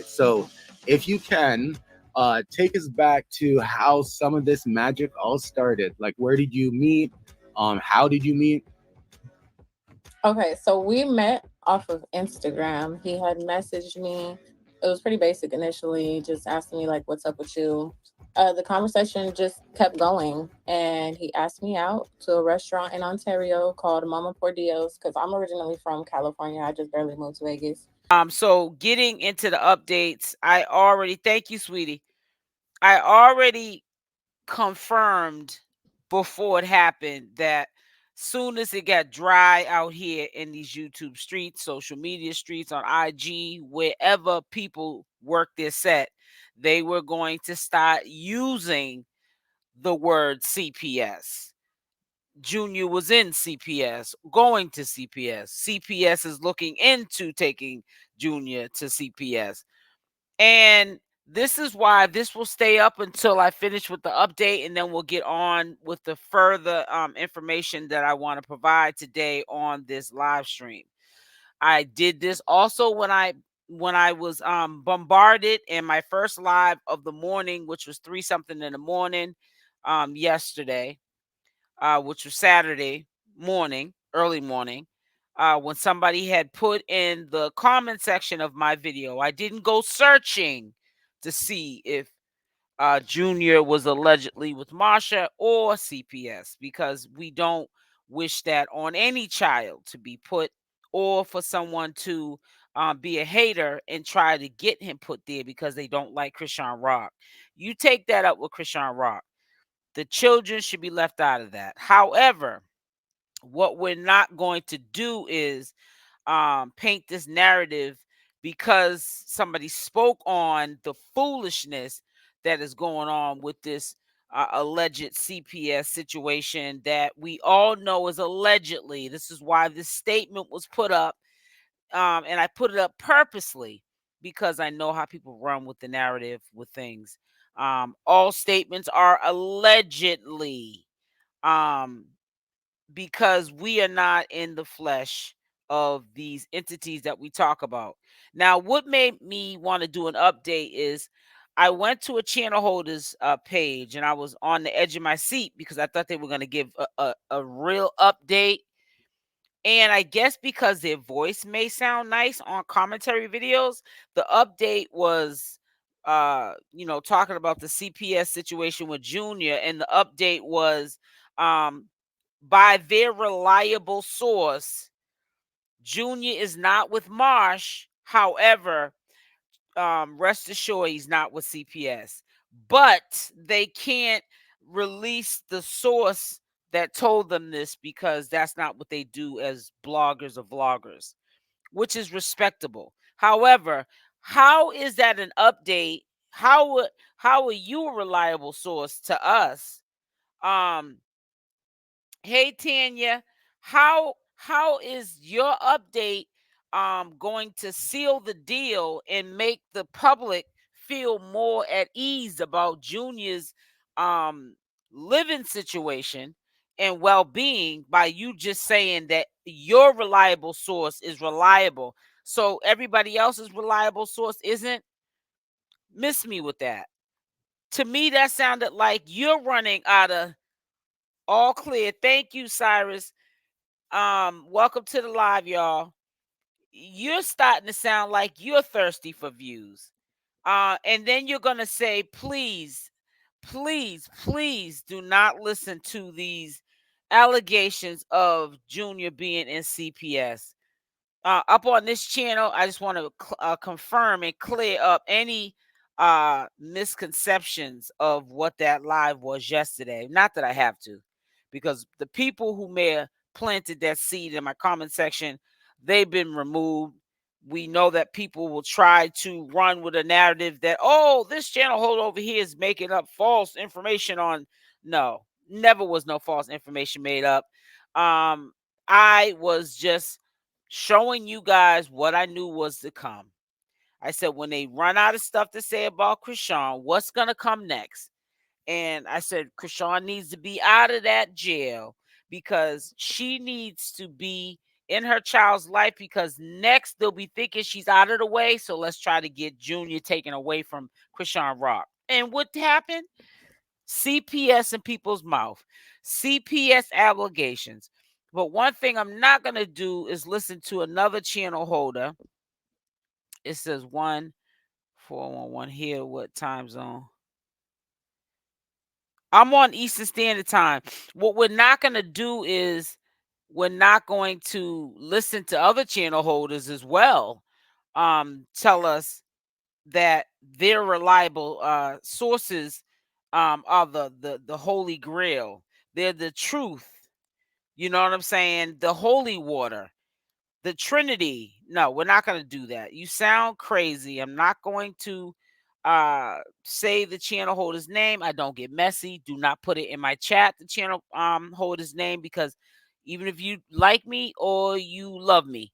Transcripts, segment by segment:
So if you can, take us back to how some of this magic all started. Like, where did you meet? How did you meet? Okay, so we met off of Instagram. He had messaged me. It was pretty basic initially, just asking me like, "What's up with you?" The conversation just kept going, and he asked me out to a restaurant in Ontario called Mama Por Dios because I'm originally from California. I just barely moved to Vegas. So getting into the updates, I already thank you, sweetie. I already confirmed before it happened that soon as it got dry out here in these YouTube streets, social media streets, on IG, wherever people work their set, they were going to start using the word CPS. Junior was in CPS, going to CPS. CPS is looking into taking Junior to CPS. And this is why this will stay up until I finish with the update, and then we'll get on with the further information that I want to provide today on this live stream. I did this also when I was bombarded in my first live of the morning, which was 3 something in the morning yesterday, which was Saturday morning, early morning, when somebody had put in the comment section of my video. I didn't go searching to see if Junior was allegedly with Marsha or CPS, because we don't wish that on any child to be put, or for someone to be a hater and try to get him put there because they don't like Chrisean Rock. You take that up with Chrisean Rock. The children should be left out of that. However, what we're not going to do is paint this narrative because somebody spoke on the foolishness that is going on with this alleged CPS situation that we all know is allegedly. This is why this statement was put up, and I put it up purposely because I know how people run with the narrative with things. All statements are allegedly. Um, because we are not in the flesh of these entities that we talk about. Now, what made me want to do an update is I went to a channel holders page, and I was on the edge of my seat because I thought they were going to give a real update. And I guess because their voice may sound nice on commentary videos, the update was talking about the CPS situation with Junior, and the update was um by their reliable source, Junior is not with Marsh. However, rest assured he's not with CPS. But they can't release the source that told them this because that's not what they do as bloggers or vloggers, which is respectable. However, how is that an update? How are you a reliable source to us? Um, Hey Tanya, how is your update going to seal the deal and make the public feel more at ease about Junior's um living situation and well-being by you just saying that your reliable source is reliable, so everybody else's reliable source isn't? Miss me with that. To me, that sounded like you're running out of all clear. Thank you, Cyrus. Welcome to the live, y'all. You're starting to sound like you're thirsty for views. And then you're gonna say, please, please, please do not listen to these allegations of Junior being in CPS. Up on this channel, I just want to confirm and clear up any misconceptions of what that live was yesterday. Not that I have to, because the people who may have planted that seed in my comment section, they've been removed. We know that people will try to run with a narrative that, oh, this channel holder over here is making up false information on. No, never was no false information made up. I was just showing you guys what I knew was to come. I said, when they run out of stuff to say about Chrisean, what's going to come next? And I said, Chrisean needs to be out of that jail because she needs to be in her child's life, because next they'll be thinking she's out of the way. So let's try to get Junior taken away from Chrisean Rock. And what happened? CPS in people's mouth, CPS allegations. But one thing I'm not going to do is listen to another channel holder. It says 1411 here. What time zone? I'm on Eastern Standard Time. What we're not going to do is we're not going to listen to other channel holders as well. Tell us that they're reliable sources are the Holy Grail. They're the truth. You know what I'm saying? The holy water, the Trinity. No, we're not going to do that. You sound crazy. I'm not going to say the channel holder's name. I don't get messy. Do not put it in my chat, the channel holder's name, because even if you like me or you love me,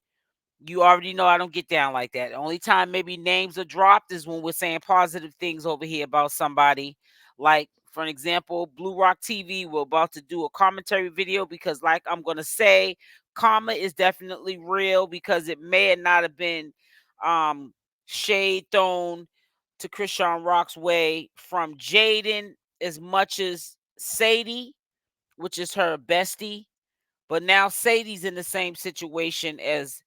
you already know I don't get down like that. The only time maybe names are dropped is when we're saying positive things over here about somebody. Like, for an example, Blue Rock TV, we're about to do a commentary video because, like I'm going to say, karma is definitely real, because it may not have been shade thrown to Chrisean Rock's way from Jaidyn as much as Sadie, which is her bestie. But now Sadie's in the same situation as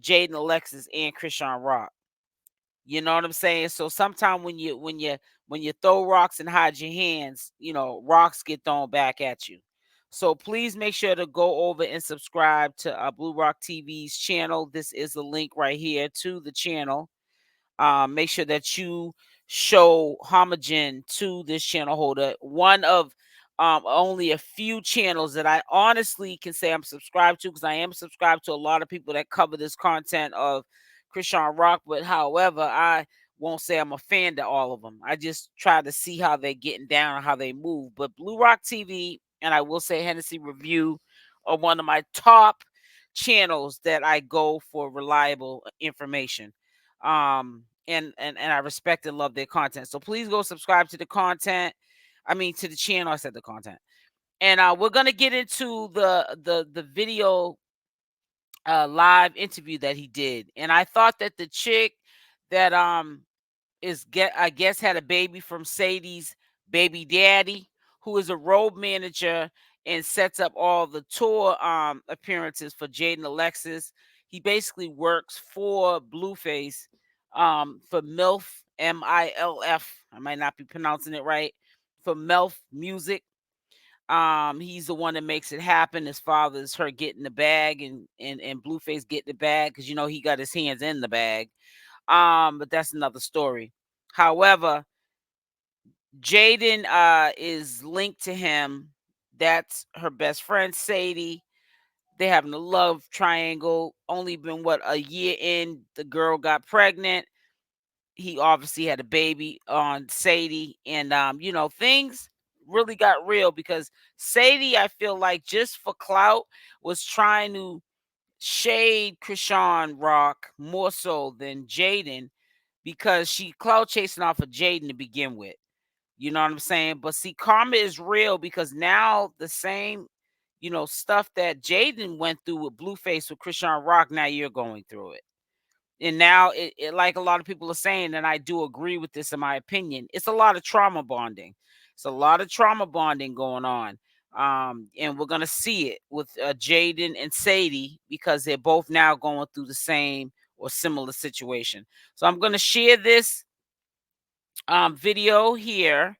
Jaidyn, Alexis, and Chrisean Rock. You know what I'm saying? So sometimes when you throw rocks and hide your hands, rocks get thrown back at you. So please make sure to go over and subscribe to Blue Rock TV's channel. This is a link right here to the channel. Make sure that you show homage to this channel holder. One of only a few channels that I honestly can say I'm subscribed to, because I am subscribed to a lot of people that cover this content of Chrisean Rock. But however, I won't say I'm a fan to all of them. I just try to see how they're getting down and how they move. But Blue Rock TV, and I will say Hennessy Review, are one of my top channels that I go for reliable information. And I respect and love their content. So please go subscribe to the content. I mean, to the channel. I said the content. And we're gonna get into the video live interview that he did. And I thought that the chick that I guess had a baby from Sadie's baby daddy, who is a road manager and sets up all the tour appearances for Jaidyn, Alexis. He basically works for Blueface, for MILF, MILF. I might not be pronouncing it right. For MILF Music. He's the one that makes it happen. His father is her getting the bag, and Blueface getting the bag, because he got his hands in the bag. But that's another story. However, Jaidyn is linked to him. That's her best friend, Sadie. They having a love triangle. Only been a year in, the girl got pregnant. He obviously had a baby on Sadie, and things really got real, because Sadie, I feel like, just for clout, was trying to shade Chrisean Rock more so than Jaidyn, because she clout chasing off of Jaidyn to begin with. You know what I'm saying? But see, karma is real, because now the same, stuff that Jaidyn went through with Blueface with Chrisean Rock, now you're going through it. And now it, like a lot of people are saying, and I do agree with this in my opinion, it's a lot of trauma bonding. It's a lot of trauma bonding going on. And we're gonna see it with Jaidyn and Sadie, because they're both now going through the same or similar situation. So I'm gonna share this video here,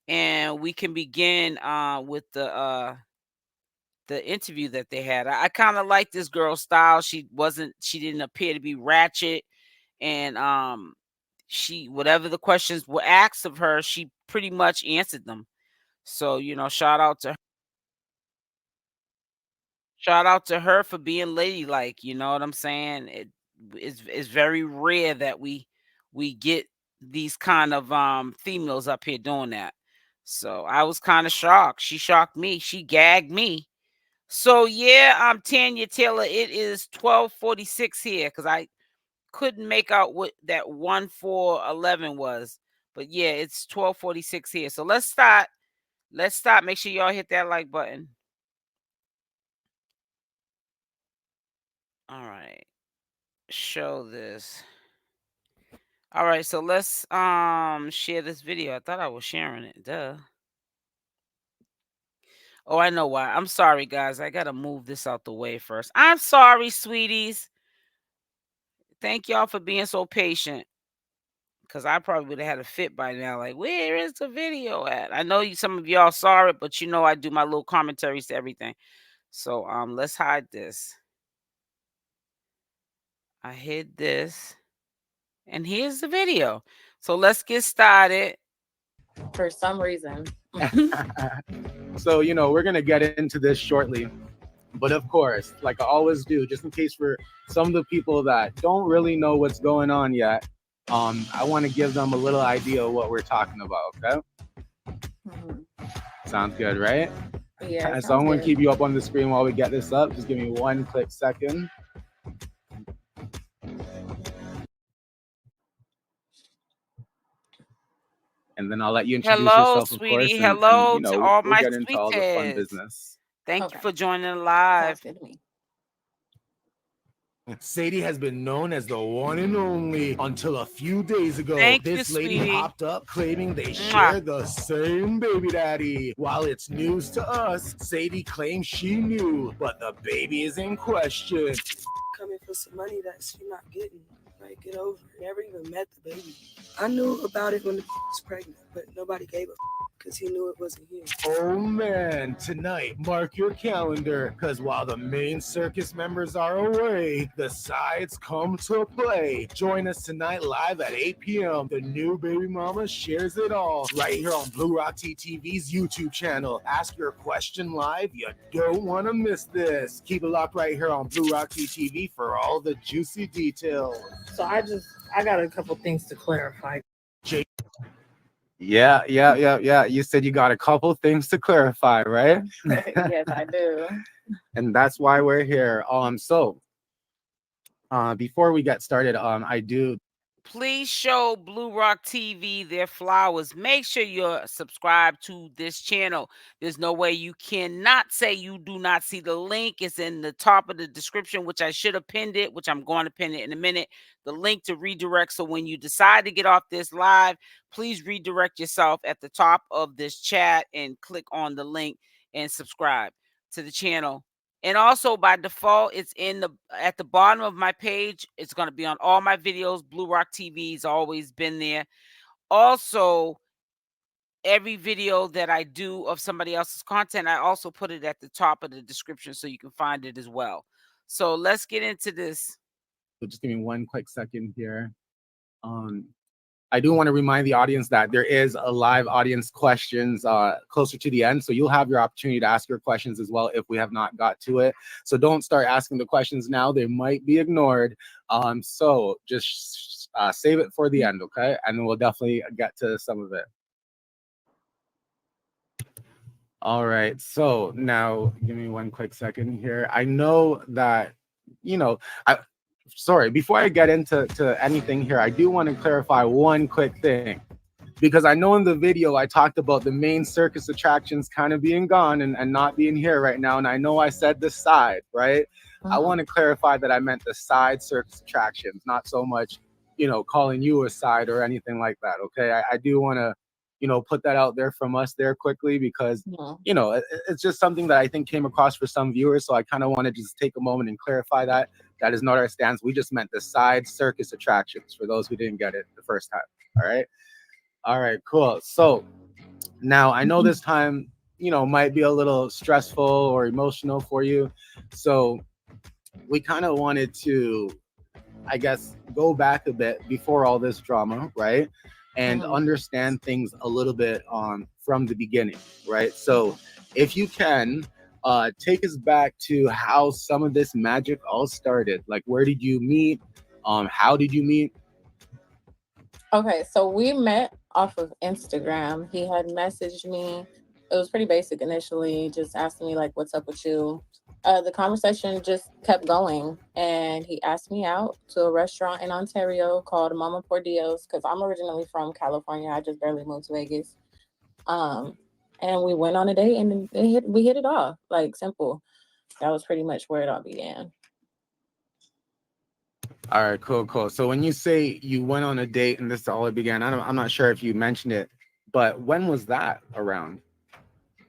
and we can begin with the interview that they had. I kind of like this girl's style. She didn't appear to be ratchet, and she, whatever the questions were asked of her, she pretty much answered them. So shout out to her for being ladylike. You know what I'm saying? It's very rare that we get these kind of females up here doing that. So I was kind of shocked. She shocked me. She gagged me. So yeah, I'm Tanya Taylor. It is 12:46 here, because I couldn't make out what that 1411 was. But yeah, it's 12:46 here. So let's start. Make sure y'all hit that like button. All right. Show this. All right, so let's share this video. I thought I was sharing it. Duh. Oh, I know why. I'm sorry, guys. I gotta move this out the way first. I'm sorry, sweeties. Thank y'all for being so patient. Because I probably would have had a fit by now. Like, where is the video at? I know some of y'all saw it, but you know I do my little commentaries to everything. So let's hide this. I hid this. And here's the video. So let's get started. For some reason. So, we're going to get into this shortly. But of course, like I always do, just in case for some of the people that don't really know what's going on yet, I want to give them a little idea of what we're talking about, okay? Sounds good, right? Yeah. So I'm going to keep you up on the screen while we get this up. Just give me one quick second. And then I'll let you introduce yourself, of course. And, Hello to all we'll my get into all the fun sweeties. business. Thank you for joining live. Sadie has been known as the one and only until a few days ago. This lady popped up claiming they share the same baby daddy. While it's news to us, Sadie claims she knew, but the baby is in question. Coming for some money that she's not getting. Like, get over it. Never even met the baby. I knew about it when the was pregnant, but nobody gave a because he knew it wasn't him. Oh man, tonight, mark your calendar, because while the main circus members are away, the sides come to play. Join us tonight live at 8 p.m. The new baby mama shares it all right here on Blue Rock TV's YouTube channel. Ask your question live. You don't want to miss this. Keep it locked right here on Blue Rock TV for all the juicy details. So I got a couple things to clarify. Yeah. You said you got a couple things to clarify, right? Yes, I do. And that's why we're here. So before we get started, I do. Please show Blue Rock TV their flowers. Make sure you're subscribed to this channel. There's no way you cannot say you do not see the link. It's in the top of the description, which I should have pinned it, which I'm going to pin it in a minute. The link to redirect. So when you decide to get off this live, please redirect yourself at the top of this chat and click on the link and subscribe to the channel. And also by default, it's at the bottom of my page. It's going to be on all my videos. Blue Rock TV's always been there. Also, every video that I do of somebody else's content, I also put it at the top of the description so you can find it as well. So let's get into this. So just give me one quick second here. I do want to remind the audience that there is a live audience questions closer to the end. So you'll have your opportunity to ask your questions as well if we have not got to it. So don't start asking the questions now. They might be ignored. So just save it for the end, okay? And then we'll definitely get to some of it. All right. So now give me one quick second here. I know that, sorry, before I get into anything here, I do want to clarify one quick thing, because I know in the video I talked about the main circus attractions kind of being gone and not being here right now. And I know I said the side, right? I want to clarify that I meant the side circus attractions, not so much, calling you a side or anything like that. Okay. I do want to, put that out there from us there quickly, because, it's just something that I think came across for some viewers. So I kind of want to just take a moment and clarify that. That is not our stance. We just meant the side circus attractions for those who didn't get it the first time. All right, cool. So now I know this time, might be a little stressful or emotional for you. So we kind of wanted to, I guess, go back a bit before all this drama, right? And understand things a little bit from the beginning, right? So if you can, take us back to how some of this magic all started. Like, where did you meet? How did you meet? Okay, so we met off of Instagram. He had messaged me. It was pretty basic initially, just asking me like, what's up with you? The conversation just kept going, and he asked me out to a restaurant in Ontario called Mama Por Dios, because I'm originally from California. I just barely moved to Vegas. And we went on a date, and we hit it off, like, simple. That was pretty much where it all began. All right, cool. So when you say you went on a date and this all it began, I'm not sure if you mentioned it, but when was that around?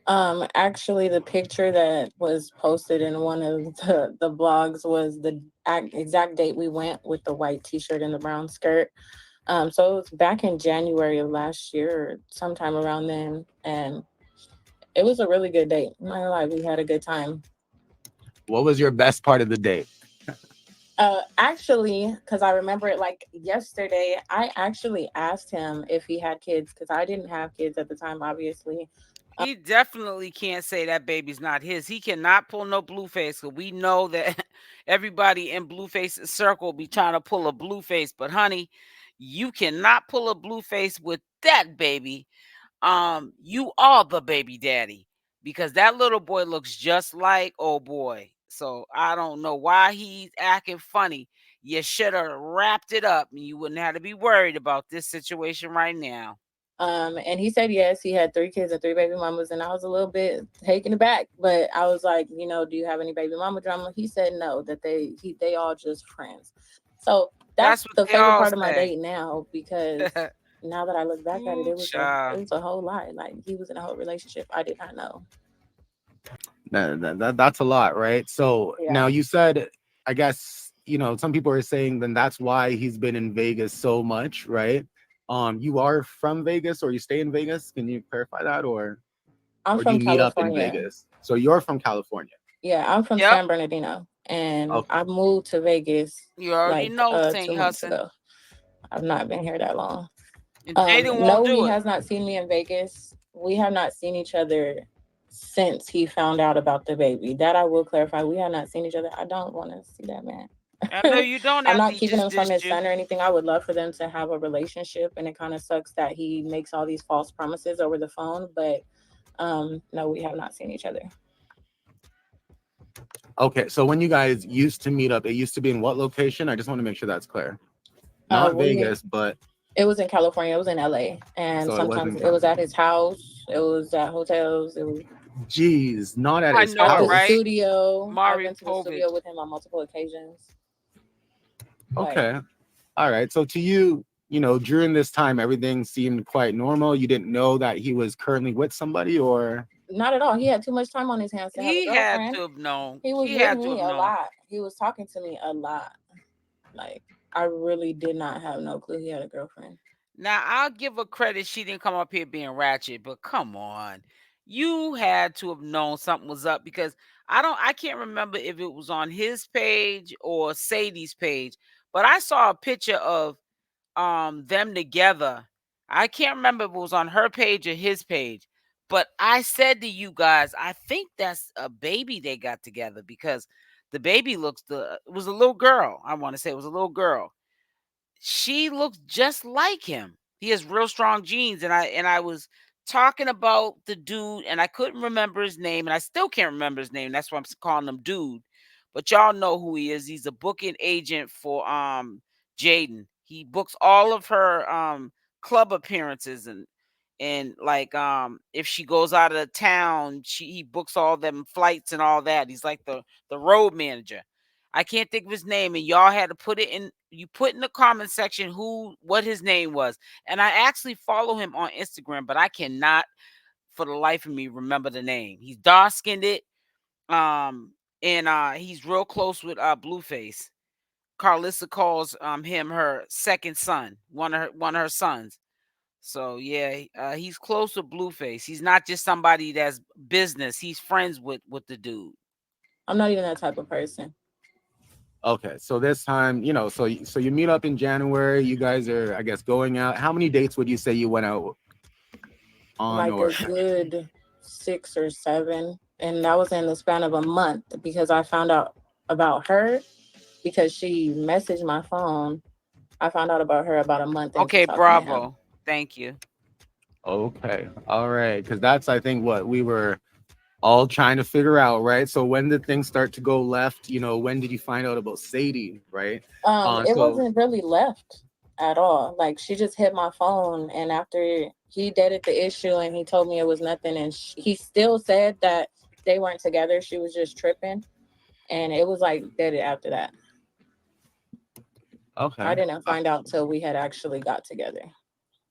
Actually, the picture that was posted in one of the blogs was the exact date we went, with the white t-shirt and the brown skirt. So it was back in January of last year, sometime around then, and it was a really good date. I'm not gonna lie, we had a good time. What was your best part of the date? Actually, because I remember it like yesterday, I actually asked him if he had kids, because I didn't have kids at the time, obviously. He definitely can't say that baby's not his. He cannot pull no blueface, because we know that everybody in Blueface's circle be trying to pull a blueface. But honey, you cannot pull a blueface with that baby. You are the baby daddy, because that little boy looks just like old boy. So I don't know why he's acting funny. You should have wrapped it up, and you wouldn't have to be worried about this situation right now. And he said yes, he had 3 kids and 3 baby mamas, and I was a little bit taken aback, but I was like, you know, do you have any baby mama drama? He said no, that they all just friends. So that's what the they favorite all part of my say. date now, because now that I look back at it, Ooh, it was a whole lot. Like, he was in a whole relationship I did not know. That's a lot, right? So Yeah. now you said, I guess, you know, some people are saying then that's why he's been in Vegas so much, right? You are from Vegas, or you stay in Vegas? Can you clarify that, or I'm do from you meet up in California. Vegas? So you're from California. Yeah, I'm from Yep. San Bernardino, and Okay. I moved to Vegas You already like know 2 St. months Hudson. ago. I've not been here that long. And Jaidyn won't No, do he it. has not seen me in Vegas. We have not seen each other since he found out about the baby. That I will clarify. We have not seen each other. I don't want to see that man. I know you don't, I'm after not he keeping just him from his dissed you. son or anything. I would love for them to have a relationship, and it kind of sucks that he makes all these false promises over the phone. But no, we have not seen each other. Okay, so when you guys used to meet up, it used to be in what location? I just want to make sure that's clear. Not Vegas, but it was in California. It was in LA, and so sometimes it was at his house. It was at hotels. It was geez, not at I his know, at the house. right? studio. I've Mari been to the Povich. studio with him on multiple occasions. Okay. All right. So to you, you know, during this time, everything seemed quite normal. You didn't know that he was currently with somebody, or? Not at all. He had too much time on his hands to have a He had girlfriend. to have known. He was He with had to me have a known. lot. He was talking to me a lot. Like, I really did not have no clue he had a girlfriend. Now, I'll give her credit. She didn't come up here being ratchet, but come on. You had to have known something was up, because I can't remember if it was on his page or Sadie's page, but I saw a picture of them together. I can't remember if it was on her page or his page, but I said to you guys, I think that's a baby they got together, because the baby it was a little girl. I want to say it was a little girl. She looks just like him. He has real strong genes, and I was talking about the dude, and I couldn't remember his name, and I still can't remember his name. That's why I'm calling him dude. But y'all know who he is. He's a booking agent for Jaidyn. He books all of her club appearances, and like if she goes out of the town, he books all them flights and all that. He's like the road manager. I can't think of his name, and y'all had to put in the comment section what his name was. And I actually follow him on Instagram, but I cannot for the life of me remember the name. He's dark-skinned it. And he's real close with Blueface. Carlissa calls him her second son, one of her sons. So yeah, he's close with Blueface. He's not just somebody that's business. He's friends with the dude. I'm not even that type of person. Okay, so this time, you know, so you meet up in January. You guys are, I guess, going out. How many dates would you say you went out on? Like Or a good 6 or 7, and that was in the span of a month, because I found out about her because she messaged my phone. I found out about her about a month into Okay, talking to him. bravo. Thank you. okay, all right, because that's, I think, what we were all trying to figure out, right? So when did things start to go left? You know, when did you find out about Sadie, right? It wasn't really left at all. Like, she just hit my phone, and after he deaded the issue and he told me it was nothing, and he still said that they weren't together, she was just tripping, and it was like deaded after that. Okay. I didn't find out till we had actually got together.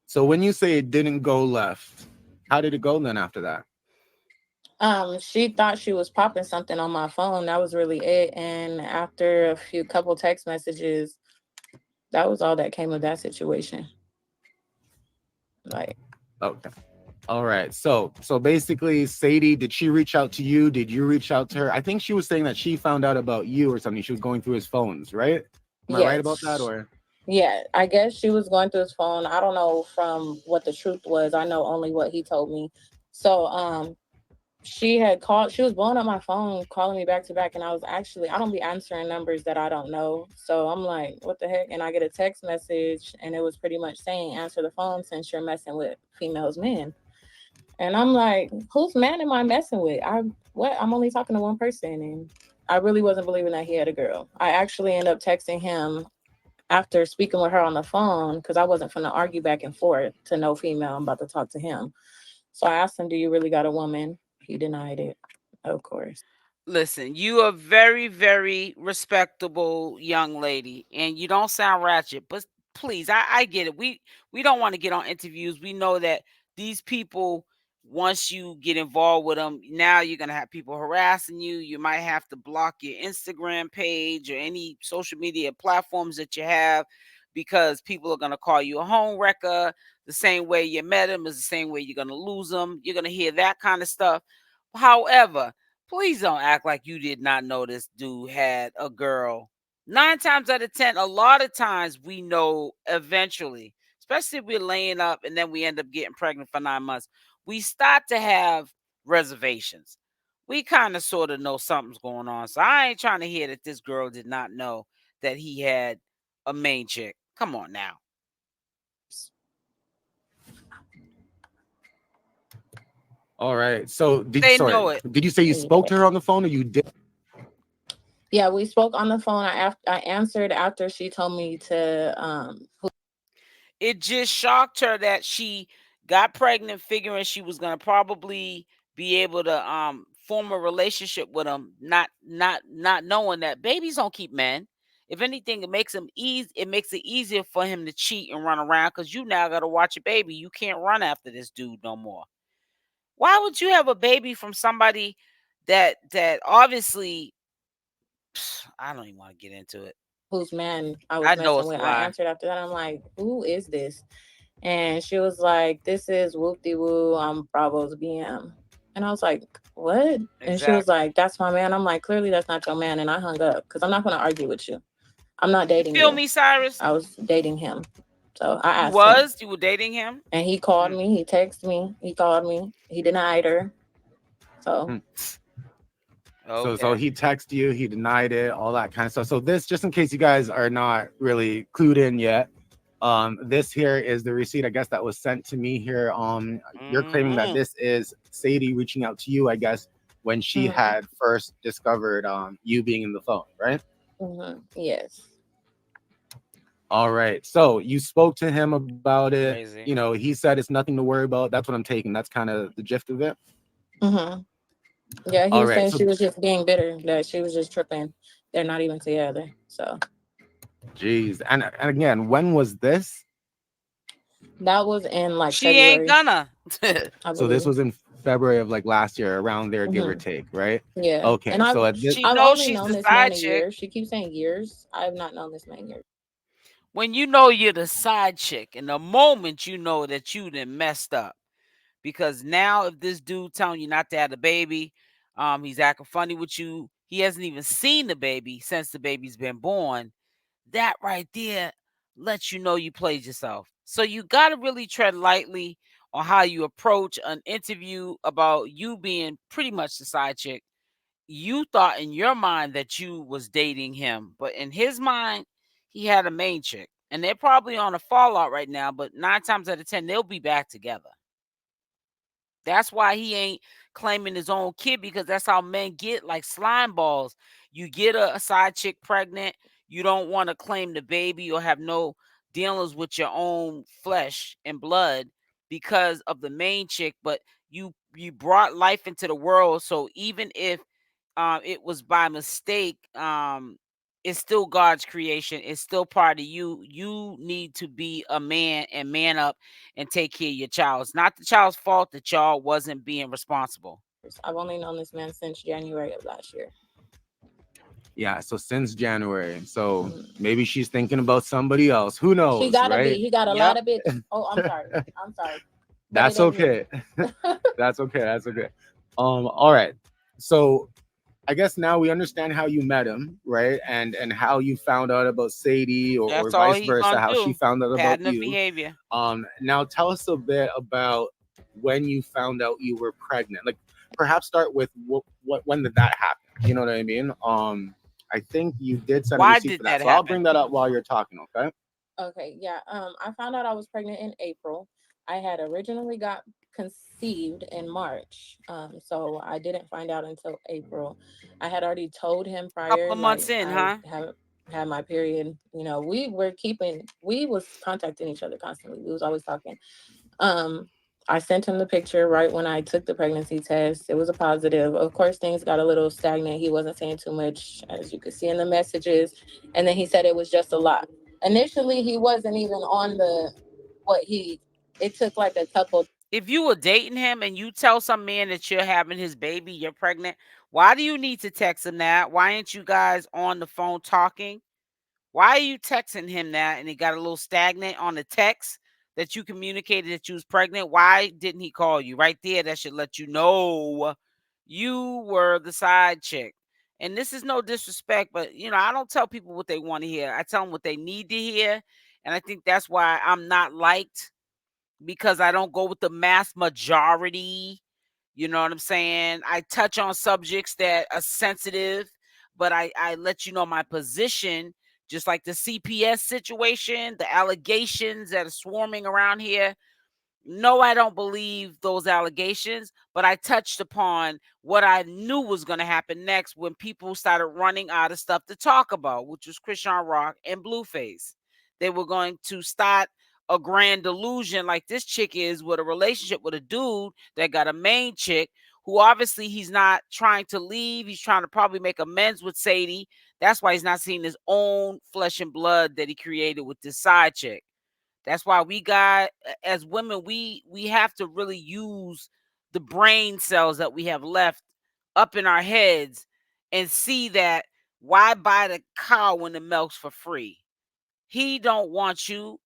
So when you say it didn't go left, how did it go then after that? She thought she was popping something on my phone. That was really it. And after a couple text messages, that was all that came of that situation. Like, okay. All right. So basically, Sadie, did she reach out to you? Did you reach out to her? I think she was saying that she found out about you or something. She was going through his phones, right? Am I right about that? Or yeah, I guess she was going through his phone. I don't know from what the truth was. I know only what he told me. So she had called, she was blowing up my phone, calling me back to back, and I don't be answering numbers that I don't know. So I'm like, what the heck? And I get a text message, and it was pretty much saying, answer the phone since you're messing with females men. And I'm like, whose man am I messing with? I'm only talking to one person, and I really wasn't believing that he had a girl. I actually ended up texting him after speaking with her on the phone, because I wasn't finna argue back and forth to no female. I'm about to talk to him. So I asked him, do you really got a woman? He denied it, of course. Listen, you are very, very respectable young lady, and you don't sound ratchet. But please, I get it. We don't want to get on interviews. We know that these people, once you get involved with them, now you're gonna have people harassing you. You might have to block your Instagram page or any social media platforms that you have, because people are gonna call you a home wrecker. The same way you met him is the same way you're gonna lose them. You're gonna hear that kind of stuff. However, please don't act like you did not know this dude had a girl. 9 times out of 10, a lot of times we know eventually, especially if we're laying up and then we end up getting pregnant for 9 months. We start to have reservations. We kind of sort of know something's going on. So I ain't trying to hear that this girl did not know that he had a main chick. Come on now. all right. So They know it. did you say you spoke to her on the phone, or you did? Yeah, we spoke on the phone. I answered after she told me to It just shocked her that she got pregnant figuring she was going to probably be able to form a relationship with him, not knowing that babies don't keep men. If anything, it makes it easier for him to cheat and run around, because you now got to watch a baby. You can't run after this dude no more. Why would you have a baby from somebody that obviously I don't even want to get into it. whose man I I was know messing it's a with. I lie. answered after that. I'm like, who is this? And she was like, this is whoop-de-woo. I'm Bravo's BM. And I was like, what? And she was Exactly. like, that's my man. I'm like, clearly that's not your man. And I hung up because I'm not going to argue with you. I'm not You dating feel you. me, Cyrus? I was dating him. So I You asked him. were dating him? And he called me. He texted me. He called me. He denied her. So. Okay. So he texted you, he denied it, all that kind of stuff. So this, just in case you guys are not really clued in yet, this here is the receipt, I guess, that was sent to me here. You're claiming that this is Sadie reaching out to you, I guess, when she had first discovered you being in the phone, right? Yes. All right. So you spoke to him about it. Crazy. You know, he said it's nothing to worry about. That's what I'm taking. That's kind of the gist of it. Yeah, he was saying she was just being bitter, that she was just tripping. They're not even together. So. Jeez. And again, when was this? That was in like she February. Ain't gonna. So this was in February of like last year, around there, give or take, right? Yeah. Okay. And So I've only known this man a year. She keeps saying years. I have not known this man years. When you know you're the side chick, and the moment you know that you done messed up, because now if this dude telling you not to have a baby, he's acting funny with you. He hasn't even seen the baby since the baby's been born. That right there lets you know you played yourself. So you got to really tread lightly on how you approach an interview about you being pretty much the side chick. You thought in your mind that you was dating him, but in his mind, he had a main chick. And they're probably on a fallout right now, but 9 times out of 10, they'll be back together. That's why he ain't claiming his own kid, because that's how men get, like slime balls. You get a side chick pregnant, you don't want to claim the baby or have no dealings with your own flesh and blood because of the main chick, but you brought life into the world. So even if it was by mistake, it's still God's creation. It's still part of you. You need to be a man and man up and take care of your child. It's not the child's fault that y'all wasn't being responsible. I've only known this man since January of last year. Yeah, so since January. So maybe she's thinking about somebody else. Who knows? She gotta right? be. He got a lot of bitch. Oh, I'm sorry. I'm sorry. But That's okay. That's okay. That's okay. All right. So I guess now we understand how you met him, right? And how you found out about Sadie, or vice versa, how she found out about you. Behavior. Now tell us a bit about when you found out you were pregnant. Like, perhaps start with what when did that happen? You know what I mean? I think you did send a receipt for that. So I'll bring that up while you're talking, okay? Okay, yeah. I found out I was pregnant in April. I had originally got conceived in March. So I didn't find out until April. I had already told him prior. Couple months in, I haven't had my period. You know, we was contacting each other constantly. We was always talking. I sent him the picture right when I took the pregnancy test. It was a positive. Of course, things got a little stagnant. He wasn't saying too much, as you could see in the messages. And then he said it was just a lot. Initially, he wasn't even on it took like a couple. If you were dating him and you tell some man that you're having his baby, you're pregnant, why do you need to text him that? Why ain't you guys on the phone talking? Why are you texting him that? And he got a little stagnant on the text that you communicated that you was pregnant. Why didn't he call you? Right there, that should let you know you were the side chick. And this is no disrespect, but I don't tell people what they want to hear. I tell them what they need to hear. And I think that's why I'm not liked, because I don't go with the mass majority. You know what I'm saying? I touch on subjects that are sensitive, but I let you know my position, just like the CPS situation, the allegations that are swarming around here. No, I don't believe those allegations, but I touched upon what I knew was going to happen next when people started running out of stuff to talk about, which was CashApp and Blueface. They were going to start a grand delusion like this chick is with a relationship with a dude that got a main chick who obviously he's not trying to leave. He's trying to probably make amends with Sadie. That's why he's not seeing his own flesh and blood that he created with this side chick. That's why we got, as women, we have to really use the brain cells that we have left up in our heads and see that why buy the cow when the milk's for free? He don't want you.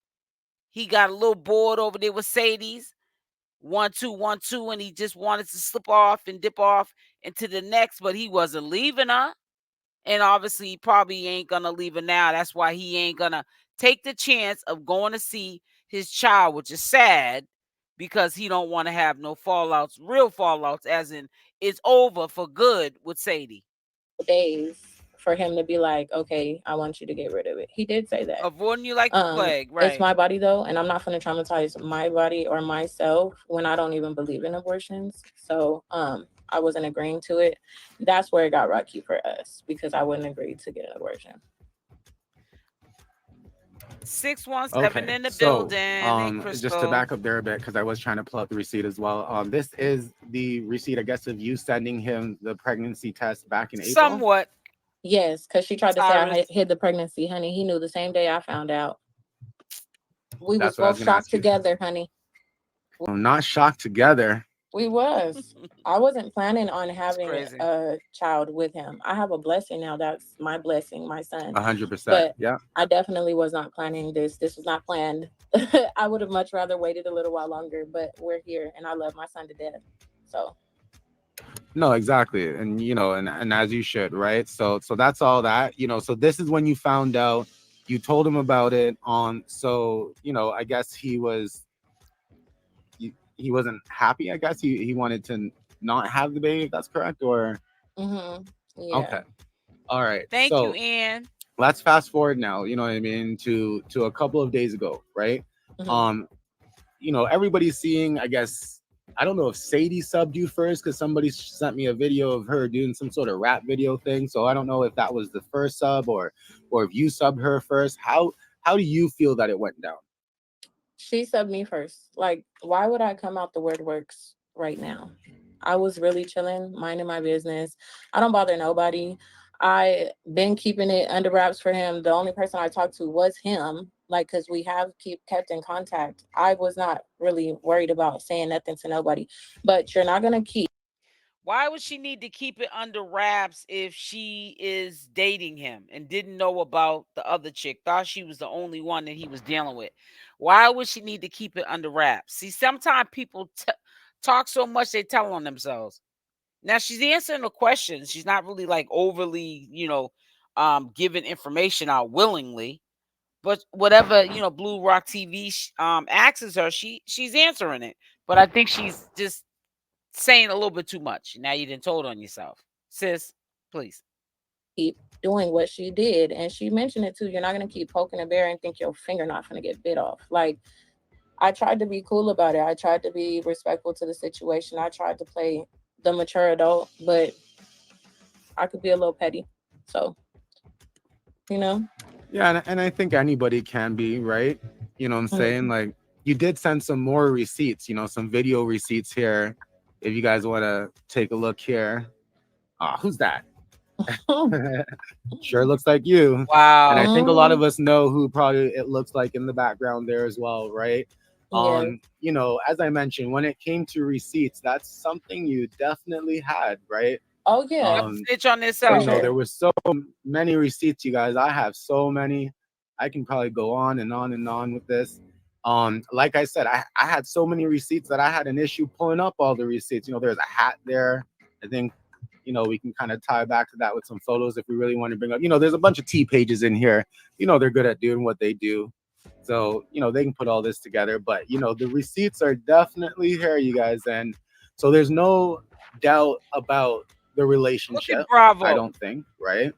He got a little bored over there with Sadie's 1 2 1 2, and he just wanted to slip off and dip off into the next, but he wasn't leaving her. And obviously, he probably ain't gonna leave her now. That's why he ain't gonna take the chance of going to see his child, which is sad, because he don't want to have no fallouts, real fallouts, as in it's over for good with Sadie. Days for him to be like, okay, I want you to get rid of it. He did say that. Avoiding you like the plague, right? It's my body though, and I'm not going to traumatize my body or myself when I don't even believe in abortions. So I wasn't agreeing to it. That's where it got rocky for us, because I wouldn't agree to get an abortion. 617 in the building. Just to back up there a bit, because I was trying to pull up the receipt as well. This is the receipt, I guess, of you sending him the pregnancy test back in April. Somewhat. Yes, because she tried to say I hid the pregnancy, honey. He knew the same day I found out. We was both shocked together, honey. I'm not shocked together. We was. I wasn't planning on having a child with him. I have a blessing now. That's my blessing, my son. 100%. Yeah. I definitely was not planning this. This was not planned. I would have much rather waited a little while longer, but we're here and I love my son to death. So. No, exactly. And, and as you should, right? So that's all that, so this is when you found out, you told him about it so, I guess he wasn't happy. I guess he wanted to not have the baby, if that's correct, or yeah. Okay, all right. Thank you, Ann. Let's fast forward now, you know what I mean, to a couple of days ago, right? Everybody's seeing, I guess, I don't know if Sadie subbed you first, because somebody sent me a video of her doing some sort of rap video thing, so I don't know if that was the first sub or if you subbed her first. How do you feel that it went down? She subbed me first. Like, why would I come out the word works right now? I was really chilling, minding my business. I don't bother nobody. I been keeping it under wraps for him. The only person I talked to was him, like, because we have kept in contact. I was not really worried about saying nothing to nobody, but you're not gonna keep. Why would she need to keep it under wraps if she is dating him and didn't know about the other chick? Thought she was the only one that he was dealing with. Why would she need to keep it under wraps? See, sometimes people talk so much they tell on themselves. Now she's answering the questions. She's not really like overly, giving information out willingly. But whatever Blue Rock TV asks her, she's answering it. But I think she's just saying a little bit too much. Now you didn't told on yourself, sis. Please keep doing what she did, and she mentioned it too. You're not gonna keep poking a bear and think your finger not gonna get bit off. Like, I tried to be cool about it. I tried to be respectful to the situation. I tried to play the mature adult, but I could be a little petty. So, Yeah, and I think anybody can be, right? You know what I'm saying? Like, you did send some more receipts, some video receipts here. If you guys want to take a look here. Who's that? Sure looks like you. wow. And I think a lot of us know who probably it looks like in the background there as well, right? Yeah. As I mentioned, when it came to receipts, that's something you definitely had, right? Oh yeah. Snitch on this So, out. there was so many receipts, you guys. I have so many. I can probably go on and on and on with this. Like I said, I had so many receipts that I had an issue pulling up all the receipts. There's a hat there. I think, we can kind of tie back to that with some photos if we really want to bring up. There's a bunch of T pages in here. They're good at doing what they do. So, they can put all this together. But, the receipts are definitely here, you guys. And so there's no doubt about the relationship. Bravo. I don't think, right?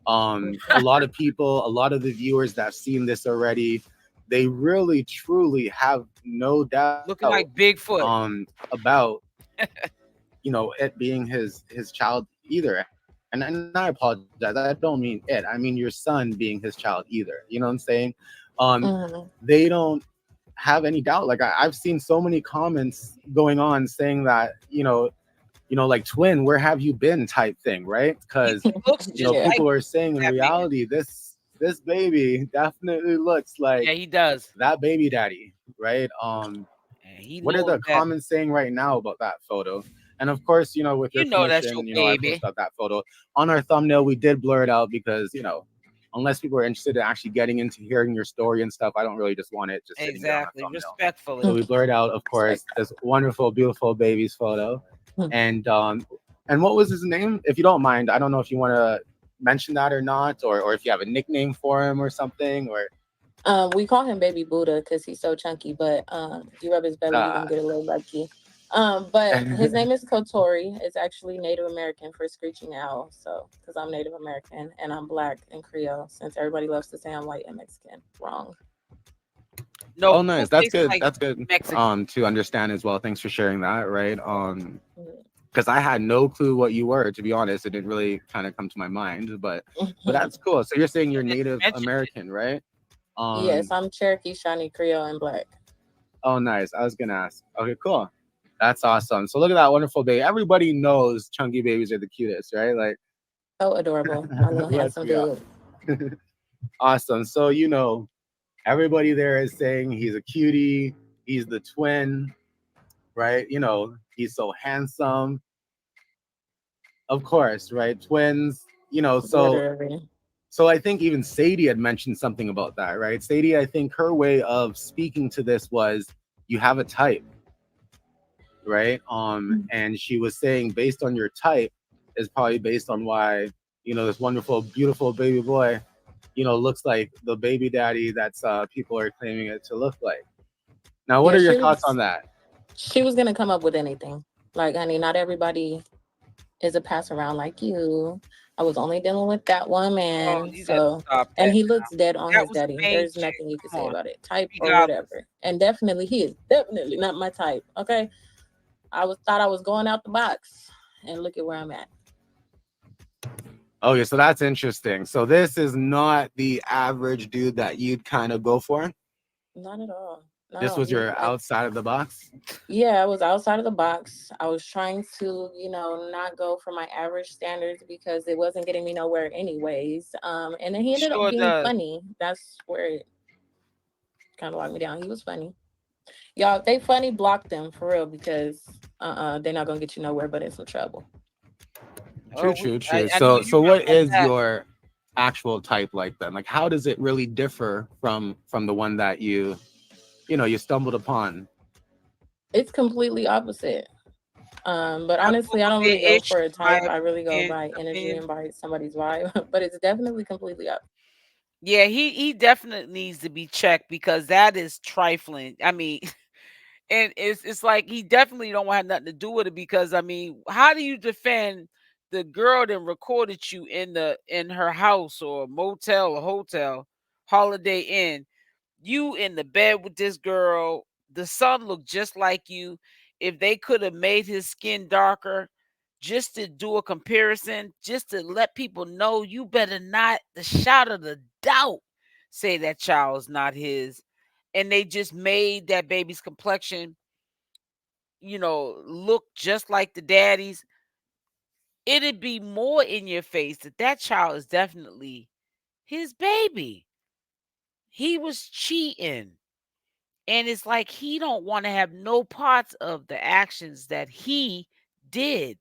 A lot of people, a lot of the viewers that have seen this already, they really truly have no doubt looking like Bigfoot about it being his child either. And I apologize, I don't mean it, I mean your son being his child either. You know what I'm saying? They don't have any doubt. Like I've seen so many comments going on saying that like, twin, where have you been type thing, right? Because people are saying in reality this baby definitely looks like he does that baby daddy, right? What are the comments saying right now about that photo? And of course, with your permission, I posted up that photo on our thumbnail. We did blur it out because unless people are interested in actually getting into hearing your story and stuff, I don't really just want it just sitting there on a thumbnail. Respectfully. So we blurred out, of course, this wonderful, beautiful baby's photo. And what was his name? If you don't mind, I don't know if you want to mention that or not, or if you have a nickname for him or something, or we call him Baby Buddha because he's so chunky, but you rub his belly, you can get a little lucky. But his name is Kotori. It's actually Native American for screeching owl. So, because I'm Native American and I'm Black and Creole, since everybody loves to say I'm white and Mexican. Wrong. No. Oh, nice. That's good. Like that's good. To understand as well. Thanks for sharing that. Right. Because I had no clue what you were. To be honest, it didn't really kind of come to my mind. But that's cool. So you're saying you're Native American, right? Yes, I'm Cherokee, Shawnee, Creole, and Black. Oh, nice. I was gonna ask. Okay, cool. That's awesome. So look at that wonderful baby. Everybody knows chunky babies are the cutest, right? Like, so adorable. My little handsome dude. Awesome. So everybody there is saying he's a cutie. He's the twin, right? He's so handsome. Of course, right? Twins. So I think even Sadie had mentioned something about that, right? Sadie, I think her way of speaking to this was, you have a type, right? And she was saying based on your type is probably based on why, this wonderful, beautiful baby boy, looks like the baby daddy that's people are claiming it to look like. Now, what are your thoughts on that? She was gonna come up with anything. Like, honey, not everybody is a pass around like you. I was only dealing with that one man. And he looks dead on his daddy. There's nothing you can say about it. Type or whatever. And definitely he is definitely not my type. Okay. Thought I was going out the box, and look at where I'm at. Okay, so that's interesting. So this is not the average dude that you'd kind of go for? Not at all. This was your outside of the box? Yeah, I was outside of the box. I was trying to, you know, not go for my average standards because it wasn't getting me nowhere anyways. And then he ended up being funny. That's where it kind of locked me down. He was funny. Y'all, if they funny, block them for real because they're not gonna get you nowhere but in some trouble. True. So what is your actual type like then? Like, how does it really differ from the one that you stumbled upon? It's completely opposite. But honestly, I don't really go for a type. I really go by energy and by somebody's vibe. But it's definitely completely up. Yeah, he definitely needs to be checked because that is trifling. I mean, and it's like he definitely don't have nothing to do with it because I mean, how do you defend the girl that recorded you in her house or motel or hotel, Holiday Inn? You in the bed with this girl, the son looked just like you. If they could have made his skin darker, just to do a comparison, just to let people know, you better not, the shot of the doubt, say that child's not his. And they just made that baby's complexion, look just like the daddy's. It'd be more in your face that child is definitely his baby. He was cheating. And it's like he don't want to have no parts of the actions that he did.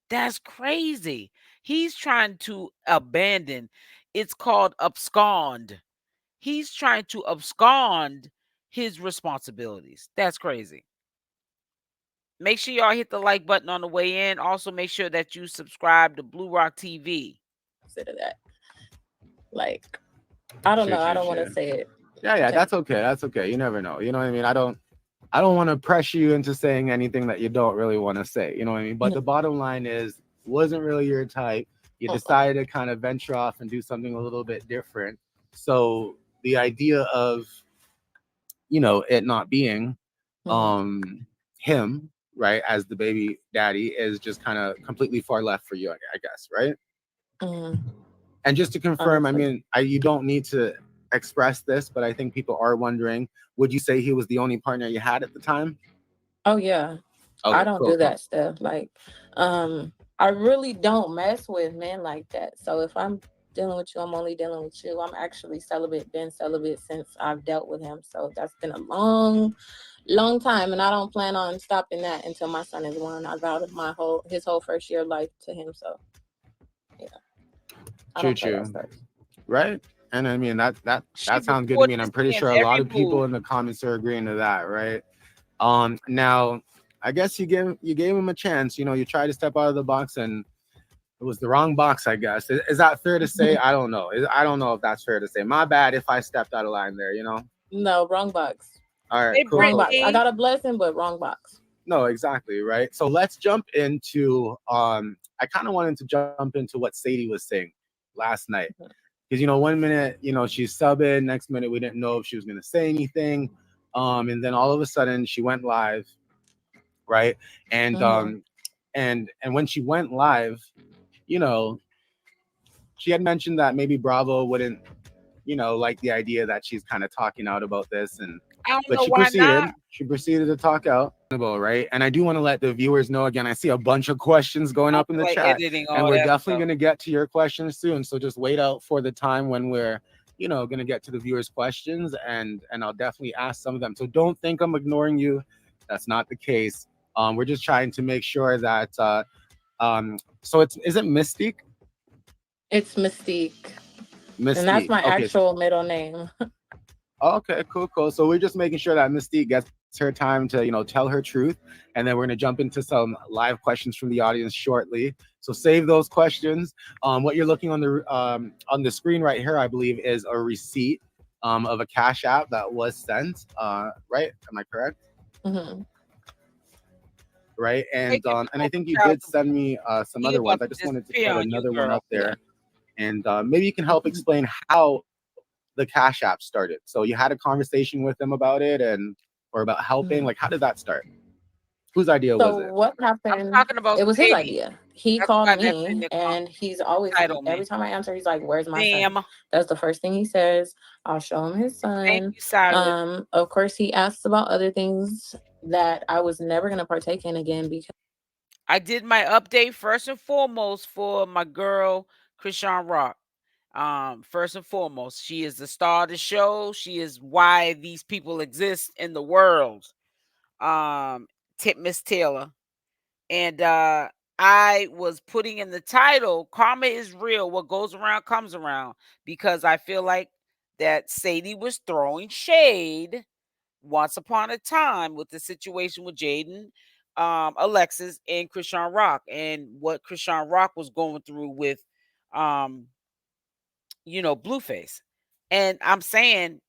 That's crazy. He's trying to abandon. It's called abscond. He's trying to abscond his responsibilities. That's crazy. Make sure y'all hit the like button on the way in. Also, make sure that you subscribe to Blue Rock TV. Consider that. Like, I don't know. I don't want to say it. Yeah, that's okay. You never know. You know what I mean? I don't want to pressure you into saying anything that you don't really want to say. You know what I mean? But the bottom line is, wasn't really your type. You decided to kind of venture off and do something a little bit different. So the idea of, it not being him, right, as the baby daddy is just kind of completely far left for you, I guess, right? And just to confirm, I mean, you don't need to express this, but I think people are wondering, would you say he was the only partner you had at the time? Oh yeah. Okay, I don't do that stuff. Like, I really don't mess with men like that. So if I'm dealing with you, I'm only dealing with you. I'm actually been celibate since I've dealt with him. So that's been a long time, and I don't plan on stopping that until my son is 1. I vowed his whole first year of life to him. So yeah. True. Right? And I mean that sounds good to me, and I'm pretty sure a lot of people in the comments are agreeing to that, right? Now I guess you gave him a chance. You tried to step out of the box, and it was the wrong box, I guess. Is that fair to say? I don't know. I don't know if that's fair to say. My bad if I stepped out of line there. No, wrong box. All right, cool. Wrong box. I got a blessing, but wrong box. No, exactly, right? So let's jump into. I kind of wanted to jump into what Sadie was saying last night. Because, 1 minute, she's subbing. Next minute, we didn't know if she was going to say anything. And then all of a sudden, she went live, right? And and when she went live, she had mentioned that maybe Bravo wouldn't, like the idea that she's kind of talking out about this. But she proceeded to talk out about, right? And I do want to let the viewers know, again, I see a bunch of questions going up in the chat, and we're definitely going to get to your questions soon. So just wait out for the time when we're, going to get to the viewers' questions, and I'll definitely ask some of them. So don't think I'm ignoring you. That's not the case. We're just trying to make sure that, so is it Mystique? It's Mystique. And that's my actual middle name. Okay, cool. So we're just making sure that Mystique gets her time to, tell her truth. And then we're going to jump into some live questions from the audience shortly. So save those questions. What you're looking on the screen right here, I believe, is a receipt of a Cash App that was sent. Right? Am I correct? Right. And I think you did send me some other ones. I just wanted to put another one up there. And maybe you can help explain how the Cash App started. So you had a conversation with him about it or about helping. Like, how did that start? Whose idea was it? So what happened? I'm talking about it was Sadie. his idea. he That's called why that's in me, the and he's always, title me. every time I answer, he's like, "Where's my son?" Ma'am. That's the first thing he says. I'll show him his Thank son. you, Cyrus. Of course, he asks about other things that I was never gonna partake in again because I did my update first and foremost for my girl, Chrisean Rock. First and foremost, she is the star of the show. She is why these people exist in the world. Miss Taylor. And I was putting in the title, Karma is Real. What goes around comes around. Because I feel like that Sadie was throwing shade once upon a time with the situation with Jaidyn, Alexis, and Chrisean Rock, and what Chrisean Rock was going through with, Blueface. And I'm saying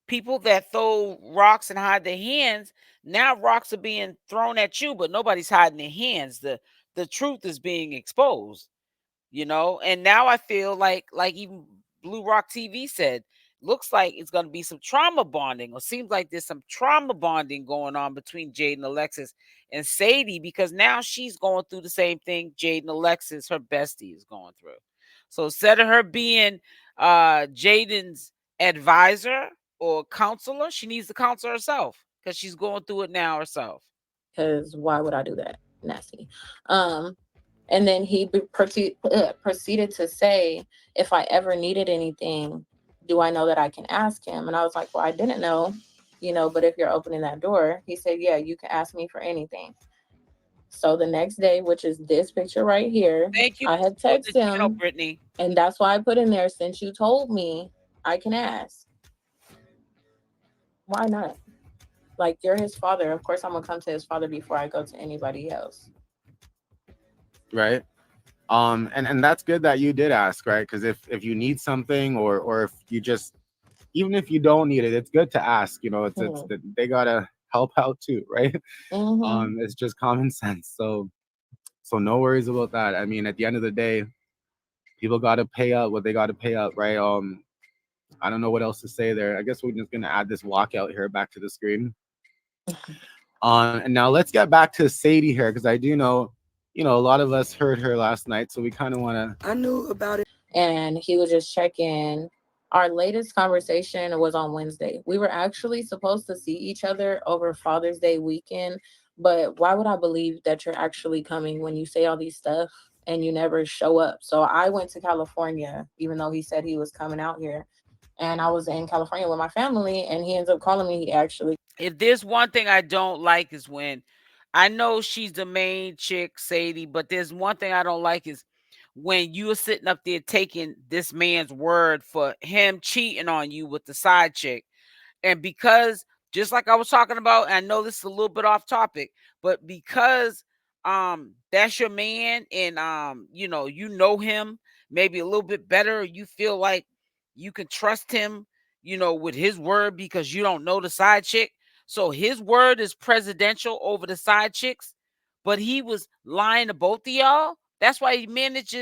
people that throw rocks and hide their hands, now rocks are being thrown at you, but nobody's hiding their hands. The truth is being exposed. And now I feel like even Blue Rock TV said, looks like it's going to be some trauma bonding, or seems like there's some trauma bonding going on between Jaidyn, Alexis, and Sadie, because now she's going through the same thing Jaidyn, Alexis, her bestie, is going through. So instead of her being Jaden's advisor or counselor, she needs to counsel herself, because she's going through it now herself. because why would I do that? Nasty. And then he proceeded to say, if I ever needed anything, do I know that I can ask him? And I was like, well, I didn't know, but if you're opening that door, he said, yeah, you can ask me for anything. So the next day, which is this picture right here, Thank you I had for the texted him, Brittany. and that's why I put in there, since you told me I can ask. Why not? Like, you're his father. Of course, I'm going to come to his father before I go to anybody else. Right. And that's good that you did ask, right? Because if you need something, or if you just, even if you don't need it, it's good to ask. It's they gotta help out too, right? It's just common sense. So no worries about that. I mean, at the end of the day, people gotta pay up what they gotta pay up, right? I don't know what else to say there. I guess we're just gonna add this walkout here back to the screen. And now let's get back to Sadie here, because I do know, a lot of us heard her last night, so we kind of want to. I knew about it. And he would just check in. Our latest conversation was on Wednesday. We were actually supposed to see each other over Father's Day weekend, but why would I believe that you're actually coming when you say all these stuff and you never show up? So I went to California, even though he said he was coming out here. And I was in California with my family, and he ends up calling me. He actually, if there's one thing I don't like, is when, I know she's the main chick, Sadie, but there's one thing I don't like, is when you're sitting up there taking this man's word for him cheating on you with the side chick. And because, just like I was talking about, and I know this is a little bit off topic, but because that's your man, and you know him maybe a little bit better, you feel like you can trust him, with his word, because you don't know the side chick. So his word is presidential over the side chicks, but he was lying to both of y'all. That's why he managed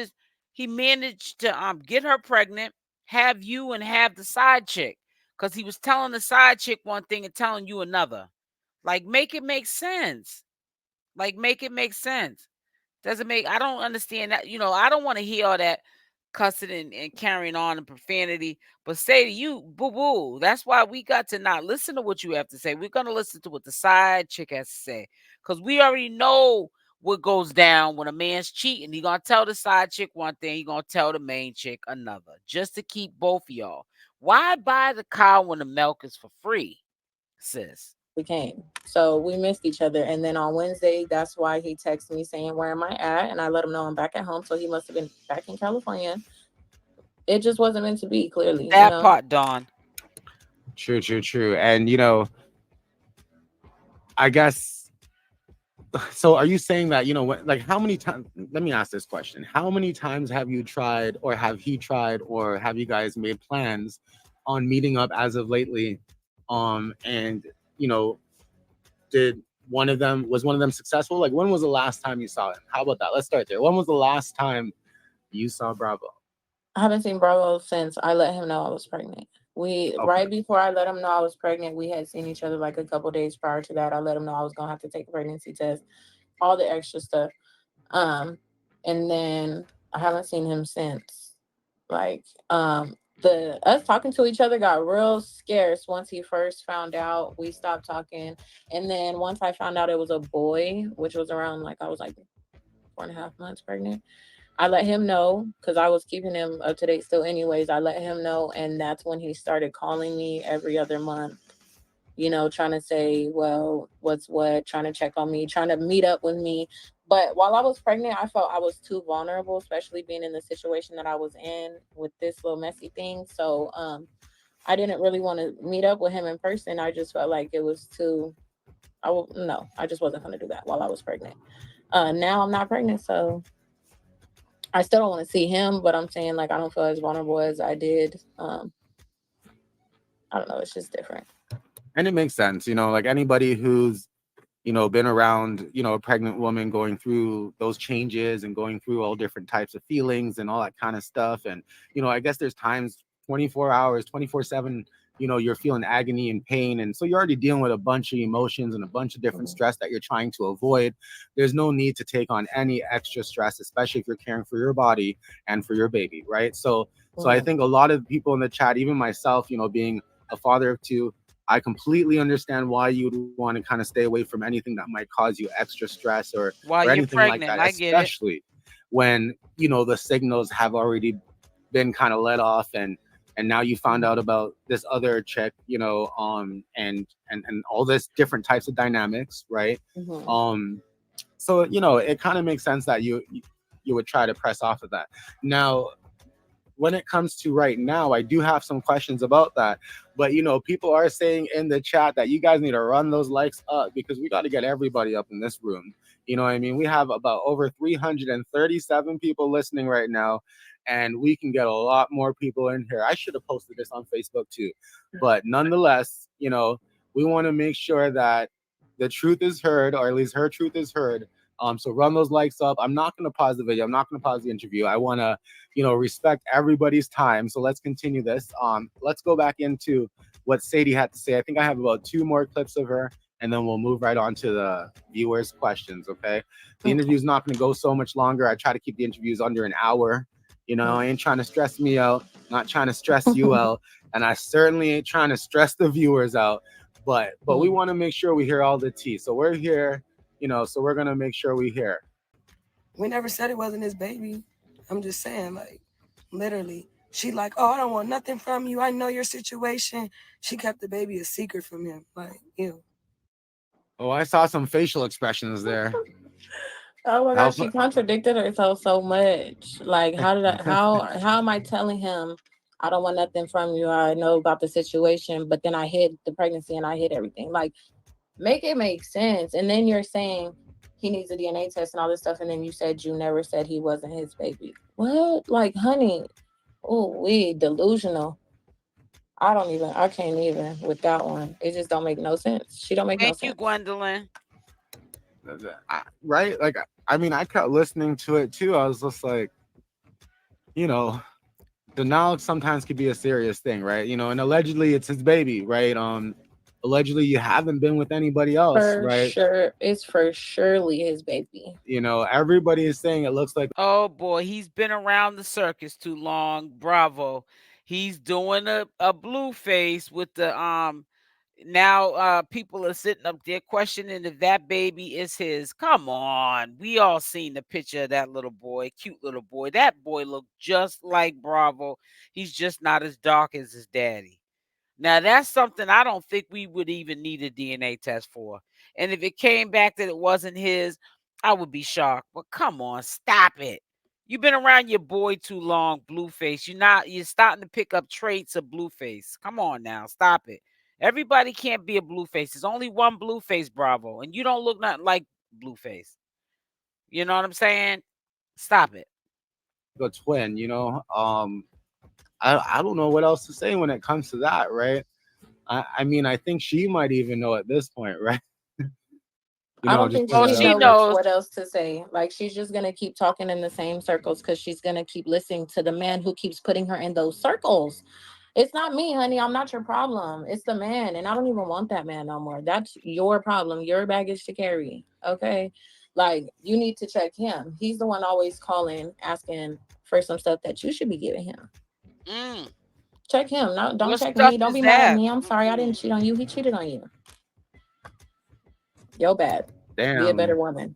to get her pregnant, have you, and have the side chick, because he was telling the side chick one thing and telling you another. Like, make it make sense. I don't understand that. I don't want to hear all that cussing and carrying on and profanity. But say to you, boo boo. That's why we got to not listen to what you have to say. We're going to listen to what the side chick has to say, because we already know what goes down when a man's cheating. He's going to tell the side chick one thing, he's going to tell the main chick another, just to keep both of y'all. Why buy the cow when the milk is for free, sis? we came. So we missed each other. And then on Wednesday, that's why he texted me saying, where am I at? And I let him know I'm back at home. So he must have been back in California. It just wasn't meant to be, clearly. That part, Dawn. True. And I guess, so are you saying that, like, how many times, let me ask this question. How many times have you tried, or have he tried, or have you guys made plans on meeting up as of lately? And, was one of them successful? Like, when was the last time you saw him? How about that? Let's start there. When was the last time you saw Bravo? I haven't seen Bravo since I let him know I was pregnant. Right before I let him know I was pregnant, we had seen each other like a couple days prior to that. I let him know I was gonna have to take a pregnancy test, all the extra stuff. and then I haven't seen him since. Like, the us talking to each other got real scarce once he first found out. We stopped talking, and then once I found out it was a boy, which was around like I was like 4.5 months pregnant. I let him know because I was keeping him up to date still, anyways. I let him know, and that's when he started calling me every other month, trying to say, well, what's what, trying to check on me, trying to meet up with me. But while I was pregnant, I felt I was too vulnerable, especially being in the situation that I was in with this little messy thing. So I didn't really want to meet up with him in person. I just felt like it was too, no, I just wasn't going to do that while I was pregnant. Now I'm not pregnant, so I still don't want to see him, but I'm saying like I don't feel as vulnerable as I did. I don't know, it's just different. And it makes sense, like anybody who's been around, a pregnant woman going through those changes and going through all different types of feelings and all that kind of stuff. And, I guess there's times 24 hours, 24/7, you're feeling agony and pain. And so you're already dealing with a bunch of emotions and a bunch of different stress that you're trying to avoid. There's no need to take on any extra stress, especially if you're caring for your body and for your baby, right? So I think a lot of people in the chat, even myself, being a father of two, I completely understand why you would want to kind of stay away from anything that might cause you extra stress While or you're anything like pregnant, that, I get it. especially when, the signals have already been kind of let off and now you found out about this other chick, and all this different types of dynamics, right? So, it kind of makes sense that you would try to press off of that. Now, when it comes to right now, I do have some questions about that. But people are saying in the chat that you guys need to run those likes up because we got to get everybody up in this room. You know what I mean? We have about over 337 people listening right now, and we can get a lot more people in here. I should have posted this on Facebook too. But nonetheless, we want to make sure that the truth is heard, or at least her truth is heard. So run those likes up. I'm not going to pause the video. I'm not going to pause the interview. I want to respect everybody's time. So let's continue this. Let's go back into what Sadie had to say. I think I have about 2 more clips of her, and then we'll move right on to the viewers' questions. Okay. The interview is not going to go so much longer. I try to keep the interviews under an hour. I ain't trying to stress me out, not trying to stress you out, and I certainly ain't trying to stress the viewers out. But we want to make sure we hear all the tea. So we're here, so we're gonna make sure we hear. We never said it wasn't his baby. I'm just saying, like, literally. She like, oh, I don't want nothing from you. I know your situation. She kept the baby a secret from him. Like, ew. Oh, I saw some facial expressions there. Oh my gosh, she contradicted herself so much. Like, how am I telling him I don't want nothing from you? I know about the situation, but then I hid the pregnancy and I hid everything. Like, make it make sense. And then you're saying he needs a DNA test and all this stuff, and then you said you never said he wasn't his baby. What? Like, honey, oh, we delusional. I can't even with that one. It just don't make no sense. She don't make no sense. Thank you, Gwendolyn. Right? Like, I mean, I kept listening to it too. I was just like, denial sometimes could be a serious thing, right? And allegedly it's his baby, right? Allegedly you haven't been with anybody else, right? Sure, it's for surely his baby. Everybody is saying it looks like. Oh boy, he's been around the circus too long. Bravo. He's doing a blue face with the now people are sitting up there questioning if that baby is his. Come on. We all seen the picture of that little boy, cute little boy. That boy looked just like Bravo. He's just not as dark as his daddy. Now, that's something I don't think we would even need a DNA test for. And if it came back that it wasn't his, I would be shocked. But come on, stop it. You've been around your boy too long, Blueface. You're starting to pick up traits of Blueface. Come on now, stop it. Everybody can't be a Blueface. There's only one Blueface, Bravo. And you don't look nothing like Blueface. You know what I'm saying? Stop it. A twin, I don't know what else to say when it comes to that, right? I mean, I think she might even know at this point, right? I don't think she knows what else to say. Like, she's just gonna keep talking in the same circles because she's gonna keep listening to the man who keeps putting her in those circles. It's not me, honey. I'm not your problem. It's the man, and I don't even want that man no more. That's your problem, your baggage to carry. Okay, Like, you need to check him. He's the one always calling, asking for some stuff that you should be giving him. Check him. No, don't What check stuff me. Don't is be mad at that? me. I'm sorry I didn't cheat on you. He cheated on you. Yo bad. Damn. Be a better woman.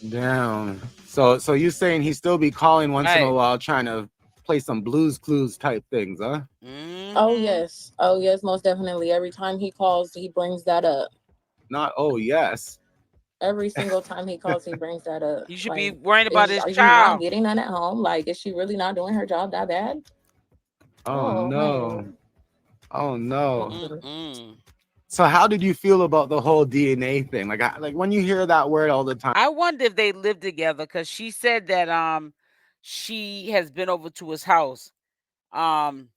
Damn. So you saying he still be calling once in a Right. while, trying to play some Blues Clues type things, huh? Oh yes. Oh yes, most definitely. Every time he calls, he brings that up. Not oh yes. Every single time he calls, he brings that up. You should Like, be worrying about his are you not child. getting none at home? Like, is she really not doing her job that bad? Oh no. man. Oh no. Mm-mm. So how did you feel about the whole DNA thing? Like when you hear that word all the time. I wonder if they live together, because she said that she has been over to his house. And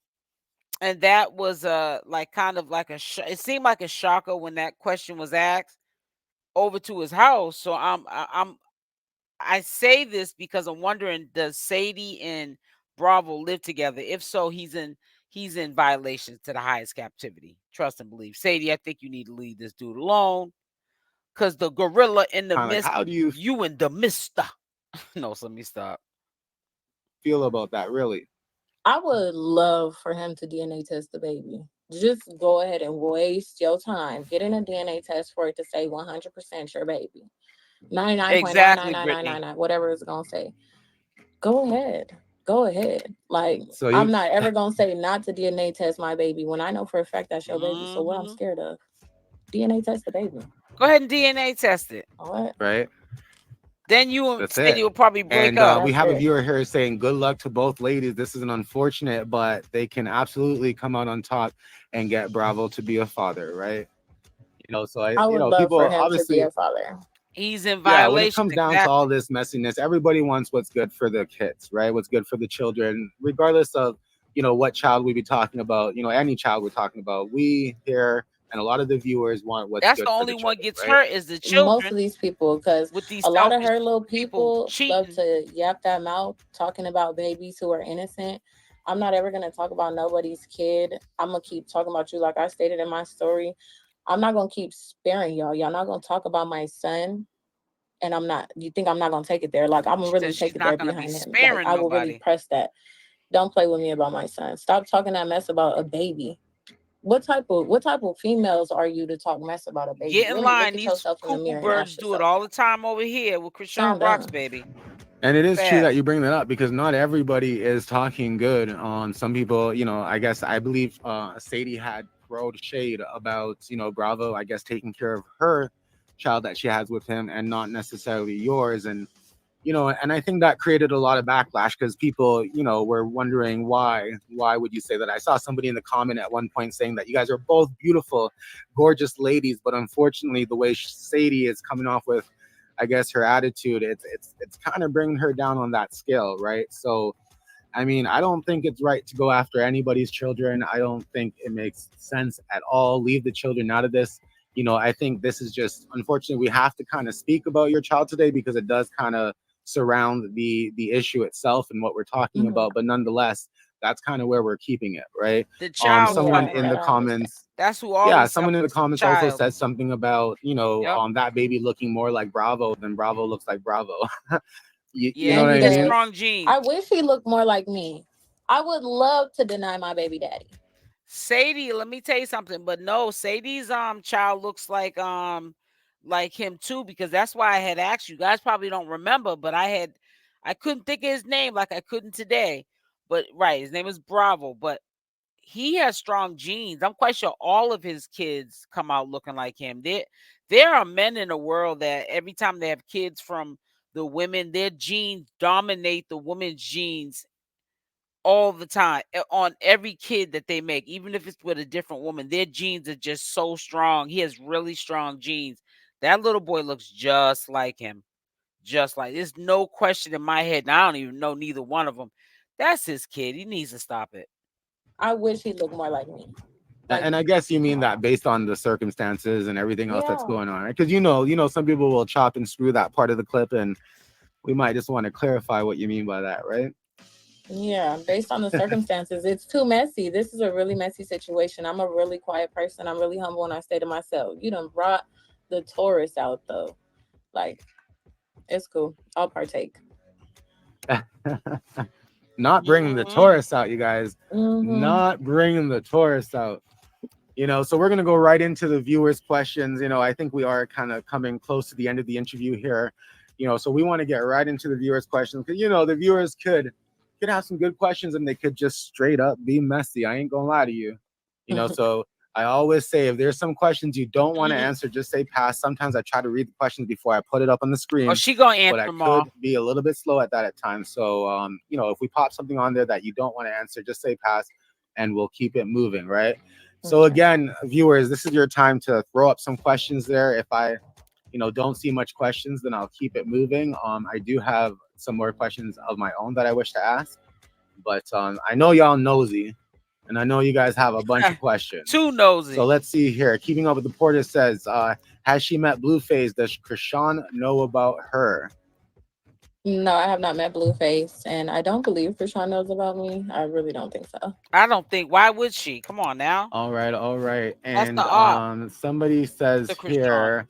that was like kind of like it seemed like a shocker when that question was asked, over to his house. So I say this because I'm wondering, does Sadie and Bravo live together? If so, he's in violation to the highest captivity. Trust and believe. Sadie, I think you need to leave this dude alone, because the gorilla in the midst, How do you in the mister. No, so let me stop. Feel about that, really? I would love for him to DNA test the baby. Just go ahead and waste your time getting a DNA test for it to say 100% your baby. 99.99999, whatever it's going to say. Go ahead. Go ahead. Like, So I'm not ever going to say not to DNA test my baby when I know for a fact that's your baby. So what I'm Mhm. scared of? DNA test the baby. Go ahead and DNA test it. What? Right. Then you and That's Sadie it. will probably break And up. we That's have a it. viewer here saying, good luck to both ladies. This is an unfortunate, but they can absolutely come out on top and get Bravo to be a father, right? You know, so I would love people for him to be obviously, a father. He's in yeah, when it violation. comes down to all this messiness, everybody wants what's good for the kids, right? What's good for the children, regardless of, you know, what child we be talking about, you know, any child we're talking about. We here and a lot of the viewers want what's That's good the for only the one children, gets right? hurt is the Most of children, these people, because with these a lot of selfish her little people people love cheating. to yap that mouth talking about babies who are innocent. I'm not ever going to talk about nobody's kid. I'm going to keep talking about you, like I stated in my story. I'm not going to keep sparing y'all. Y'all not going to talk about my son. And I'm not, you think I'm not going to take it there? Like, I'm going She to really says take she's it there not going to be behind him. Like, sparing I will really nobody. press that. Don't play with me about my son. Stop talking that mess about a baby. What type of females are you to talk mess about a baby? Get in Really look line. at These yourself in the cuckoo mirror and birds ask do it yourself all that. the time over here with Chrisean Calm Rocks, down. baby. And it is true Bad. that you bring that up, because not everybody is talking good on some people. You know, I believe Sadie had thrown shade about, you know, Bravo, I guess, taking care of her child that she has with him and not necessarily yours. And you know, and I think that created a lot of backlash, because people, you know, were wondering why would you say that? I saw somebody in the comment at one point saying that you guys are both beautiful, gorgeous ladies, but unfortunately the way Sadie is coming off with, I guess, her attitude, it's kind of bringing her down on that scale, right? So I mean, I don't think it's right to go after anybody's children. I don't think it makes sense at all. Leave the children out of this. You know, I think this is just, unfortunately, we have to kind of speak about your child today, because it does kind of surround the issue itself and what we're talking about. But nonetheless, that's kind of where we're keeping it, right? The child Someone suffering. in the comments, That's who yeah, always someone in the suffers, the comments also child. said something about, you know, Yep. that baby looking more like Bravo than Bravo looks like Bravo. you Yeah, know what he I has mean? strong genes. I wish he looked more like me. I would love to deny my baby daddy. Sadie, let me tell you something, but no, Sadie's child looks like him too, because that's why I had asked you. Guys probably don't remember, but I couldn't think of his name like I couldn't today. But right, his name is Bravo, but he has strong genes. I'm quite sure all of his kids come out looking like him. There are men in the world that every time they have kids from the women, their genes dominate the woman's genes all the time on every kid that they make, even if it's with a different woman. Their genes are just so strong. He has really strong genes. That little boy looks just like him. Just like, there's no question in my head. And I don't even know neither one of them. That's his kid. He needs to stop it. I wish he looked more like me. Like, And I guess you mean that based on the circumstances and everything else that's yeah. going on, right? Because you know, some people will chop and screw that part of the clip, and we might just want to clarify what you mean by that, right? Yeah, based on the circumstances, it's too messy. This is a really messy situation. I'm a really quiet person. I'm really humble, and I stay to myself. You done brought the Taurus out though. Like, It's cool. I'll partake. Not bringing the Taurus out, you guys. Not bringing the Taurus out. You know, so we're going to go right into the viewers' questions. You know, I think we are kind of coming close to the end of the interview here. You know, so we want to get right into the viewers' questions because, you know, the viewers could have some good questions and they could just straight up be messy. I ain't going to lie to you. You know, so I always say if there's some questions you don't want to answer, just say pass. Sometimes I try to read the questions before I put it up on the screen. Oh, she going to answer but them I all. could be a little bit slow at that at times. So, you know, if we pop something on there that you don't want to answer, just say pass and we'll keep it moving, right? So again, viewers, this is your time to throw up some questions there. If I, you know, don't see much questions, then I'll keep it moving. I do have some more questions of my own that I wish to ask, but I know y'all nosy, and I know you guys have a bunch of questions. Too nosy. So let's see here. Keeping Up with the Porter says, has she met Blueface? Does Chrisean know about her? No, I have not met Blueface, and I don't believe Chrisean knows about me. I really don't think so. I don't think. Why would she? Come on now. All right, all right. That's And the op. somebody says here,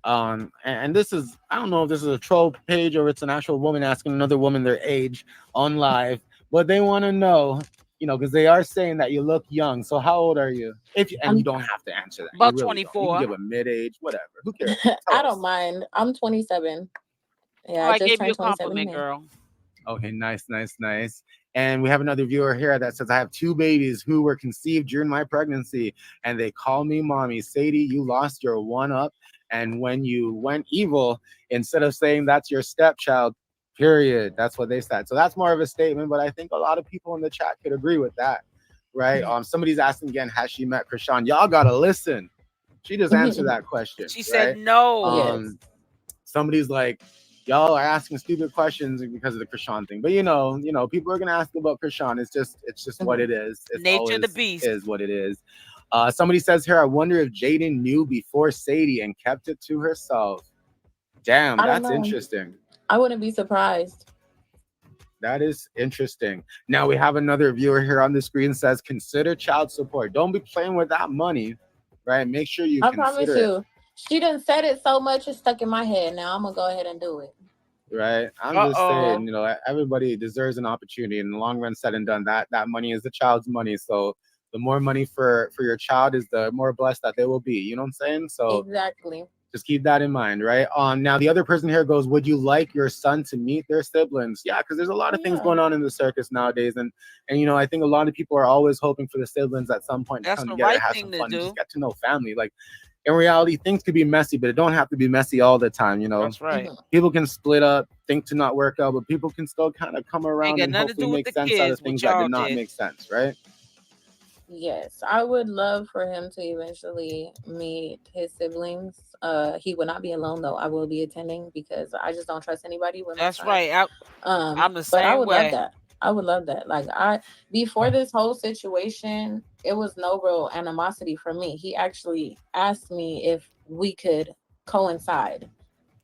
and this is, I don't know if this is a troll page or it's an actual woman asking another woman their age on live, but they want to know, you know, because they are saying that you look young. So how old are you? You don't have to answer that. About you really 24. You can give a mid-age, whatever. Who cares? I don't mind. I'm 27. Yeah, I gave you a compliment, girl. Okay, nice, nice, nice. And we have another viewer here that says, I have 2 babies who were conceived during my pregnancy, and they call me mommy. Sadie, you lost your one up. And when you went evil, instead of saying that's your stepchild, period. That's what they said. So that's more of a statement, but I think a lot of people in the chat could agree with that, right? Somebody's asking again, has she met Chrisean? Y'all gotta listen. She just answered that question. She said no. Somebody's like, y'all are asking stupid questions because of the Chrisean thing. But you know, people are gonna ask about Chrisean. It's just what it is. It's nature of the beast is what it is. Somebody says here, I wonder if Jaidyn knew before Sadie and kept it to herself. Damn, that's interesting. I wouldn't be surprised. That is interesting. Now we have another viewer here on the screen says, consider child support. Don't be playing with that money, right? Make sure you consider promise you. She done said it so much, it's stuck in my head. Now I'm gonna go ahead and do it. Right. I'm just saying, you know, everybody deserves an opportunity. In the long run, said and done, that money is the child's money. So the more money for your child is the more blessed that they will be. You know what I'm saying? So exactly. Just keep that in mind, right? Now the other person here goes, would you like your son to meet their siblings? Yeah, because there's a lot of things going on in the circus nowadays, and you know, I think a lot of people are always hoping for the siblings at some point to come together, have some fun, and just get to know family. Like in reality, things could be messy, but it don't have to be messy all the time. You know, that's right. People can split up, think to not work out, but people can still kind of come around and hopefully make sense out of things that did not make sense, right? Yes, I would love for him to eventually meet his siblings. He would not be alone though. I will be attending because I just don't trust anybody with my son. Right. I'm the same but I would way. love that. I would love that. Like before this whole situation, it was no real animosity for me. He actually asked me if we could coincide.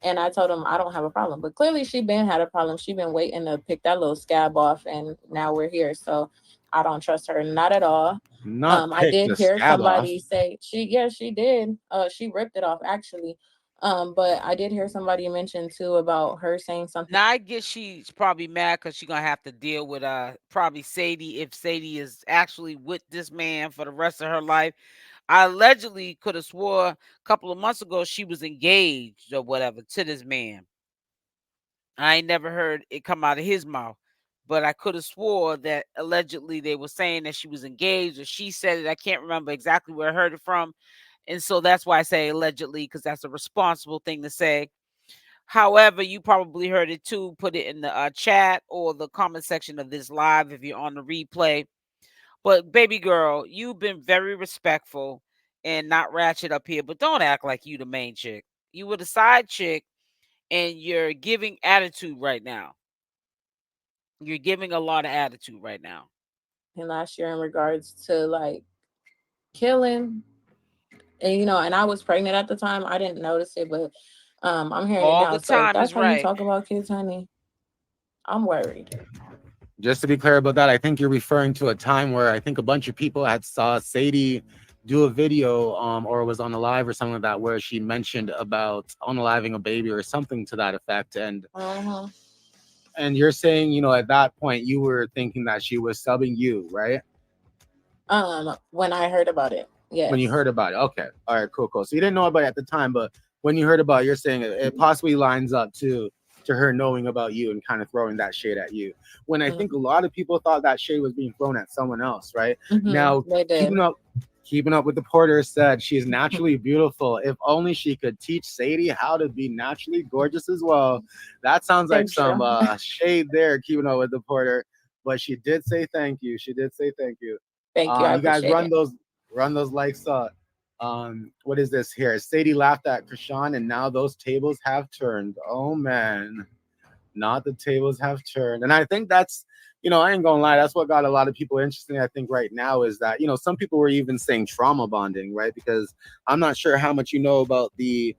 And I told him I don't have a problem. But clearly she been had a problem. She been waiting to pick that little scab off, and now we're here. So I don't trust her, not at all. I did hear somebody say she did. She ripped it off actually. But I did hear somebody mention too about her saying something. Now I guess she's probably mad because she's gonna have to deal with probably Sadie if Sadie is actually with this man for the rest of her life. I allegedly could have swore a couple of months ago she was engaged or whatever to this man. I ain't never heard it come out of his mouth, but I could have swore that allegedly they were saying that she was engaged, or she said it. I can't remember exactly where I heard it from. And so that's why I say allegedly, because that's a responsible thing to say. However, you probably heard it too. Put it in the chat or the comment section of this live if you're on the replay. But baby girl, you've been very respectful and not ratchet up here, but don't act like you the main chick. You were the side chick, and you're giving attitude right now. You're giving a lot of attitude right now. And last year in regards to like killing, and you know, and I was pregnant at the time. I didn't notice it, but I'm hearing all it now. the time. So that's how right. you talk about kids, honey. I'm worried. Just to be clear about that, I think you're referring to a time where I think a bunch of people had saw Sadie do a video or was on a live or something like that where she mentioned about unaliving a baby or something to that effect. And you're saying, you know, at that point you were thinking that she was subbing you, right? When I heard about it, yes. When you heard about it, okay, all right, cool. So you didn't know about it at the time, but when you heard about it, you're saying it possibly lines up to her knowing about you and kind of throwing that shade at you. When I think a lot of people thought that shade was being thrown at someone else, right? Now, keeping up with the Porter said she's naturally beautiful. If only she could teach Sadie how to be naturally gorgeous as well. That sounds like some shade there, keeping up with the Porter. But she did say thank you. She did say thank you. Thank you. You guys run those likes up. What is this here? Sadie laughed at Chrisean, and now those tables have turned. Oh man, not the tables have turned. And I think that's, you know, I ain't gonna lie, that's what got a lot of people interested. I think right now is that, you know, some people were even saying trauma bonding, right? Because I'm not sure how much you know about the,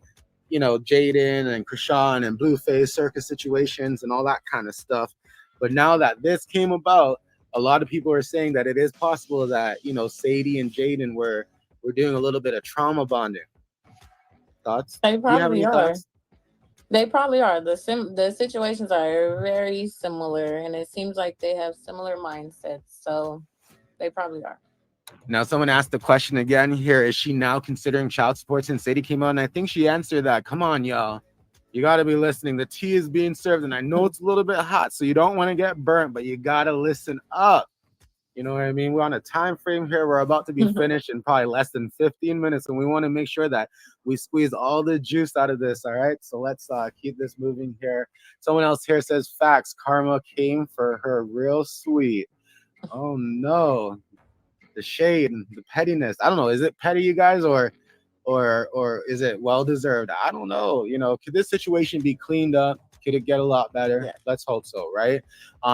you know, Jaidyn and Chrisean and Blueface circus situations and all that kind of stuff. But now that this came about, a lot of people are saying that it is possible that, you know, Sadie and Jaidyn were doing a little bit of trauma bonding. Thoughts? They probably are. Thoughts? They probably are. The situations are very similar, and it seems like they have similar mindsets. So they probably are. Now, someone asked the question again here: is she now considering child support since Sadie came out? And I think she answered that. Come on, y'all. You got to be listening. The tea is being served, and I know it's a little bit hot, so you don't want to get burnt, but you got to listen up. You know what I mean? We're on a time frame here. We're about to be finished in probably less than 15 minutes, and we want to make sure that we squeeze all the juice out of this, all right? So let's keep this moving here. Someone else here says, facts, karma came for her real sweet. Oh, no. The shade and the pettiness. I don't know. Is it petty, you guys, or is it well-deserved? I don't know. You know, could this situation be cleaned up? Could it get a lot better? Yeah. Let's hope so, right?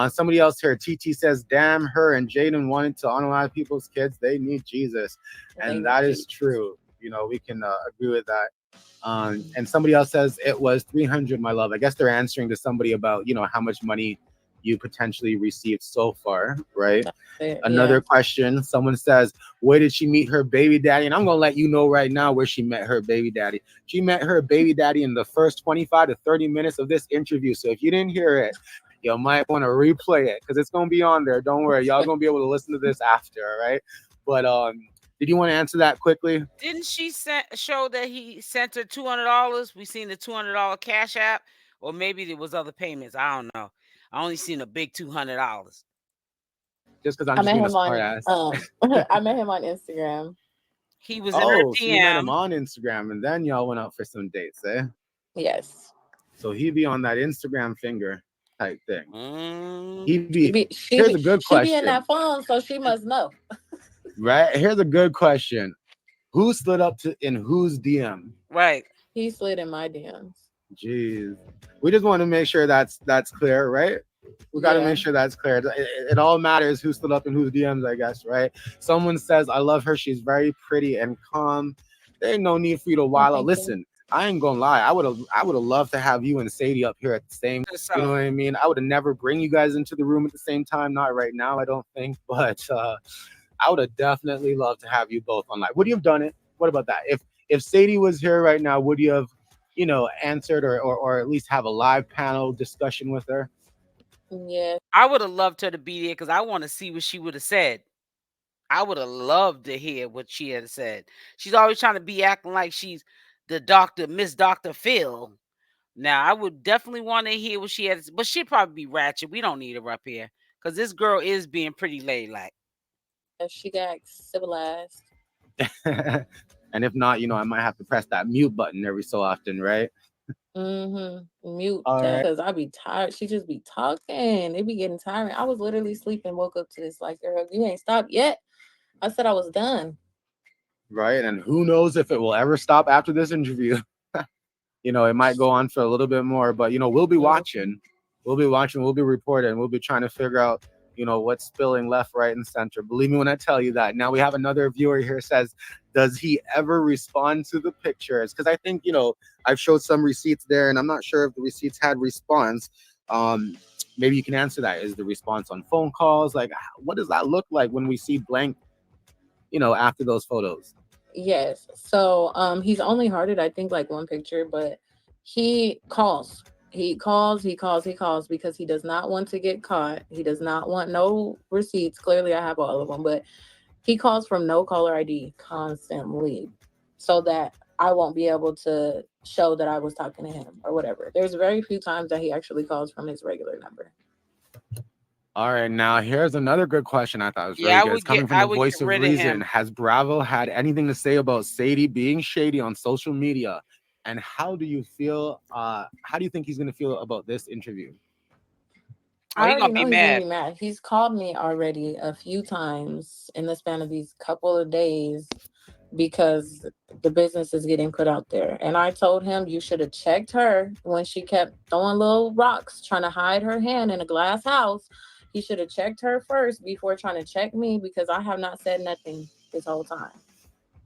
Somebody else here, TT says, damn, her and Jaidyn wanted to unalive people's kids. They need Jesus. And that is true. You know, we can agree with that. And somebody else says it was 300, my love. I guess they're answering to somebody about, you know, how much money you potentially received so far, right? Another question, someone says, where did she meet her baby daddy? And I'm gonna let you know right now where she met her baby daddy. She met her baby daddy in the first 25 to 30 minutes of this interview. So if you didn't hear it, you might want to replay it because it's gonna be on there. Don't worry, y'all gonna be able to listen to this after, all right? But did you want to answer that quickly? Didn't she show that he sent her $200? We seen the $200 Cash App, or maybe there was other payments. I don't know. I only seen a big $200. Just because I'm just being a smart ass. I met him on Instagram. He was in her DM. So you met him on Instagram, and then y'all went out for some dates, eh? Yes. So he'd be on that Instagram finger type thing. Here's a good question. She be in that phone, so she must know. Right? Here's a good question. Who slid up in whose DM? Right. He slid in my DMs. Jeez. We just want to make sure that's clear, right? We got to make sure that's clear. It all matters who stood up in whose DMs, I guess, right? Someone says, I love her. She's very pretty and calm. There ain't no need for you to wild out. Listen, I ain't gonna lie. I would have loved to have you and Sadie up here at the same time. You know what I mean? I would have never bring you guys into the room at the same time. Not right now, I don't think. But I would have definitely loved to have you both on live. Would you have done it? What about that? If Sadie was here right now, would you have, you know, answered or at least have a live panel discussion with her? Yeah. I would have loved her to be there because I want to see what she would have said. I would have loved to hear what she had said. She's always trying to be acting like she's the doctor, Miss Dr. Phil. Now, I would definitely want to hear what she had to say, but she'd probably be ratchet. We don't need her up here because this girl is being pretty ladylike. She got civilized. And if not, you know, I might have to press that mute button every so often, right? Mute because I be tired. She just be talking. It be getting tiring. I was literally sleeping, woke up to this like, girl, you ain't stopped yet. I said I was done. Right. And who knows if it will ever stop after this interview. You know, it might go on for a little bit more, but, you know, we'll be watching. We'll be reporting. We'll be trying to figure out, you know, what's spilling left, right, and center. Believe me when I tell you that. Now we have another viewer here says, does he ever respond to the pictures? Because I think, you know, I've showed some receipts there, and I'm not sure if the receipts had response. Maybe you can answer that. Is the response on phone calls? Like, what does that look like when we see blank after those photos? Yes. So he's only hearted, I think, like one picture, but he calls. He calls because he does not want to get caught. He does not want no receipts. Clearly I have all of them, but he calls from no caller ID constantly so that I won't be able to show that I was talking to him or whatever. There's very few times that he actually calls from his regular number. All right, now here's another good question I thought was Yeah, very good. It's coming from I the would voice get of rid of reason. him. Has Bravo had anything to say about Sadie being shady on social media? And how do you feel? How do you think he's gonna feel about this interview? Oh, I he's already gonna know be he's gonna mad. be mad. He's called me already a few times in the span of these couple of days because the business is getting put out there. And I told him you should have checked her when she kept throwing little rocks, trying to hide her hand in a glass house. He should have checked her first before trying to check me because I have not said nothing this whole time.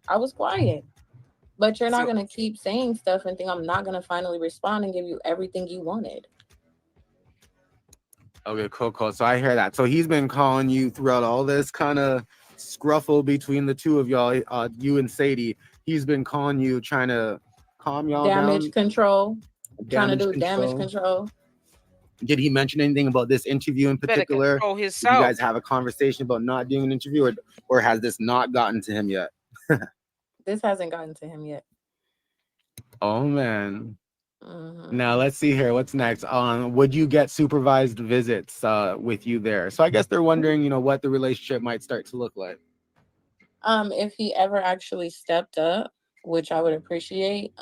I was quiet. But you're not So, going to keep saying stuff and think I'm not going to finally respond and give you everything you wanted. okay, cool. So I hear that. So he's been calling you throughout all this kind of scruffle between the two of y'all, you and Sadie. He's been calling you, trying to calm y'all Damage down, control, trying to damage do damage control. control. Did he mention anything about this interview in Better particular? control Did you himself. guys have a conversation about not doing an interview, or has this not gotten to him yet? This hasn't gotten to him yet. Oh man. Mm-hmm. Now let's see here. What's next? Would you get supervised visits with you there? So I guess they're wondering, what the relationship might start to look like. If he ever actually stepped up, which I would appreciate,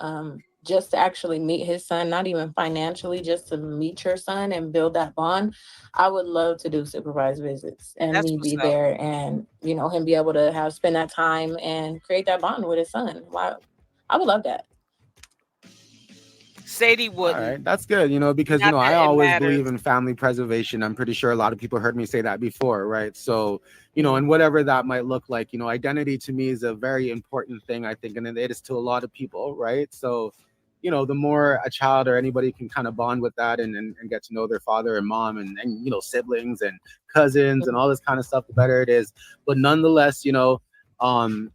just to actually meet his son, not even financially, just to meet your son and build that bond, I would love to do supervised visits and That's me what's be up. there and him be able to spend that time and create that bond with his son. Wow, I would love that. Sadie All wouldn't. right, that's good, because Not I that it always matters. believe in family preservation. I'm pretty sure a lot of people heard me say that before, right? So, Mhm. and whatever that might look like, identity to me is a very important thing, I think, and it is to a lot of people, right? So, the more a child or anybody can kind of bond with that and get to know their father and mom and siblings and cousins and all this kind of stuff, the better it is. But nonetheless, um,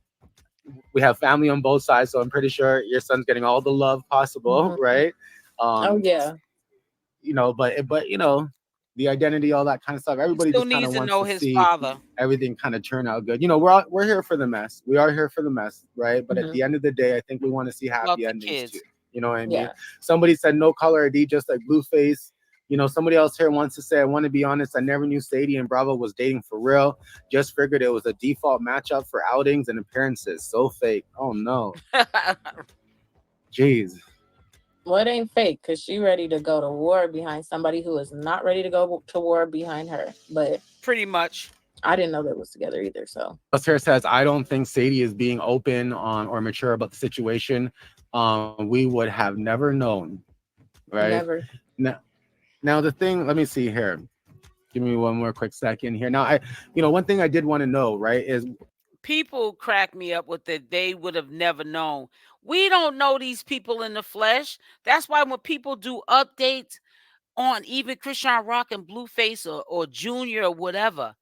we have family on both sides, so I'm pretty sure your son's getting all the love possible, Mhm. right? Oh Um, yeah. but the identity, all that kind of stuff. He Everybody still just kind needs of to wants know to his see father. everything kind of turn out good. We're here for the mess. We are here for the mess, right? But at Mhm. the end of the day, I think we want to see Love happy the endings too. kids. You know what I mean? Yeah. Somebody said no color ID, just like blueface. Somebody else here wants to say, I want to be honest, I never knew Sadie and Bravo was dating for real. Just figured it was a default matchup for outings and appearances. So fake. Oh no. Jeez. Well, it ain't fake because she ready to go to war behind somebody who is not ready to go to war behind her. But Pretty much. I didn't know they was together either. So Here says, I don't think Sadie is being open on or mature about the situation. We would have never known, right? never. Now the thing, let me see here. Give me one more quick second here. Now, one thing I did want to know, right, is People crack me up with that they would have never known. We don't know these people in the flesh. That's why when people do updates on even Chrisean Rock and Blueface or Junior or whatever,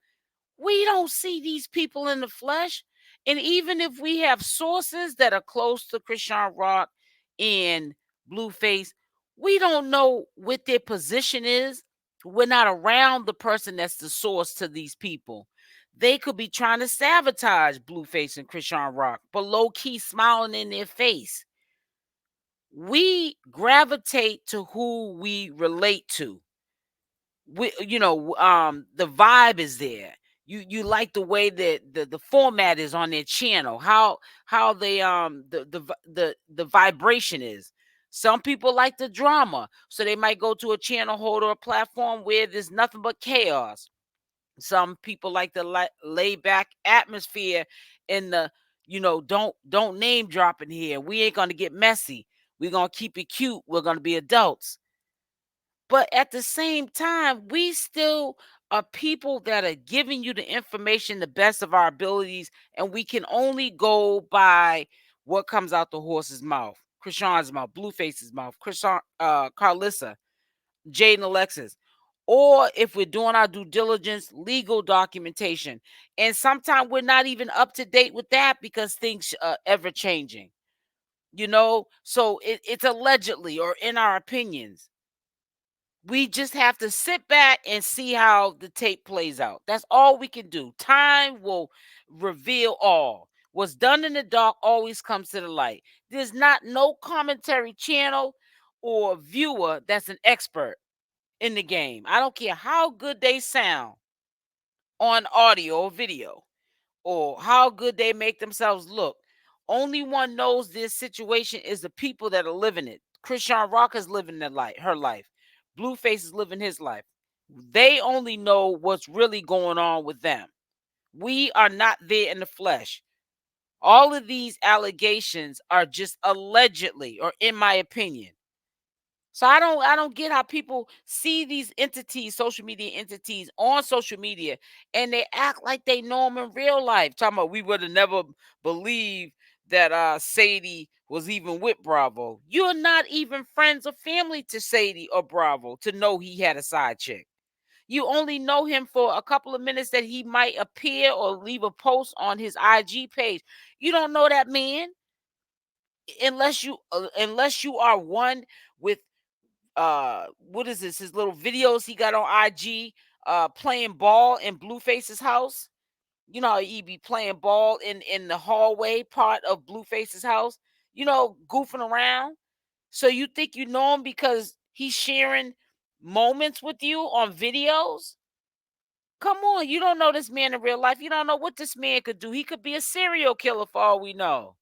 we don't see these people in the flesh. And even if we have sources that are close to Chrisean Rock and Blueface, we don't know what their position is. We're not around the person that's the source to these people. They could be trying to sabotage Blueface and Chrisean Rock, but low key smiling in their face. We gravitate to who we relate to. The vibe is there. You like the way that the format is on their channel, how they the vibration is. Some people like the drama, so they might go to a channel holder or platform where there's nothing but chaos. Some people like the lay back atmosphere in the don't name drop in here. We ain't gonna get messy. We're gonna keep it cute. We're gonna be adults. But at the same time, we still are people that are giving you the information the best of our abilities, and we can only go by what comes out the horse's mouth. Chrisean's mouth, Blueface's mouth, Carlissa, Jaidyn, Alexis. or if we're doing our due diligence, legal documentation. And sometimes we're not even up to date with that because things are ever changing, so it's allegedly or in our opinions. We just have to sit back and see how the tape plays out. That's all we can do. Time will reveal all. What's done in the dark always comes to the light. There's no commentary channel or viewer that's an expert in the game. I don't care how good they sound on audio or video or how good they make themselves look. Only one knows this situation is the people that are living it. Chrisean Rock is living her life. Blueface is living his life. They only know what's really going on with them. We are not there in the flesh. All of these allegations are just allegedly, or in my opinion. So I don't get how people see these entities, social media entities on social media, and they act like they know them in real life. Talking about we would have never believed that Sadie was even with Bravo. You're not even friends or family to Sadie or Bravo to know he had a side chick. You only know him for a couple of minutes that he might appear or leave a post on his IG page. You don't know that man unless you are one with what is this, his little videos he got on IG playing ball in Blueface's house. You know how he be playing ball in the hallway part of Blueface's house, goofing around. So you think you know him because he's sharing moments with you on videos? Come on, you don't know this man in real life. You don't know what this man could do. He could be a serial killer for all we know.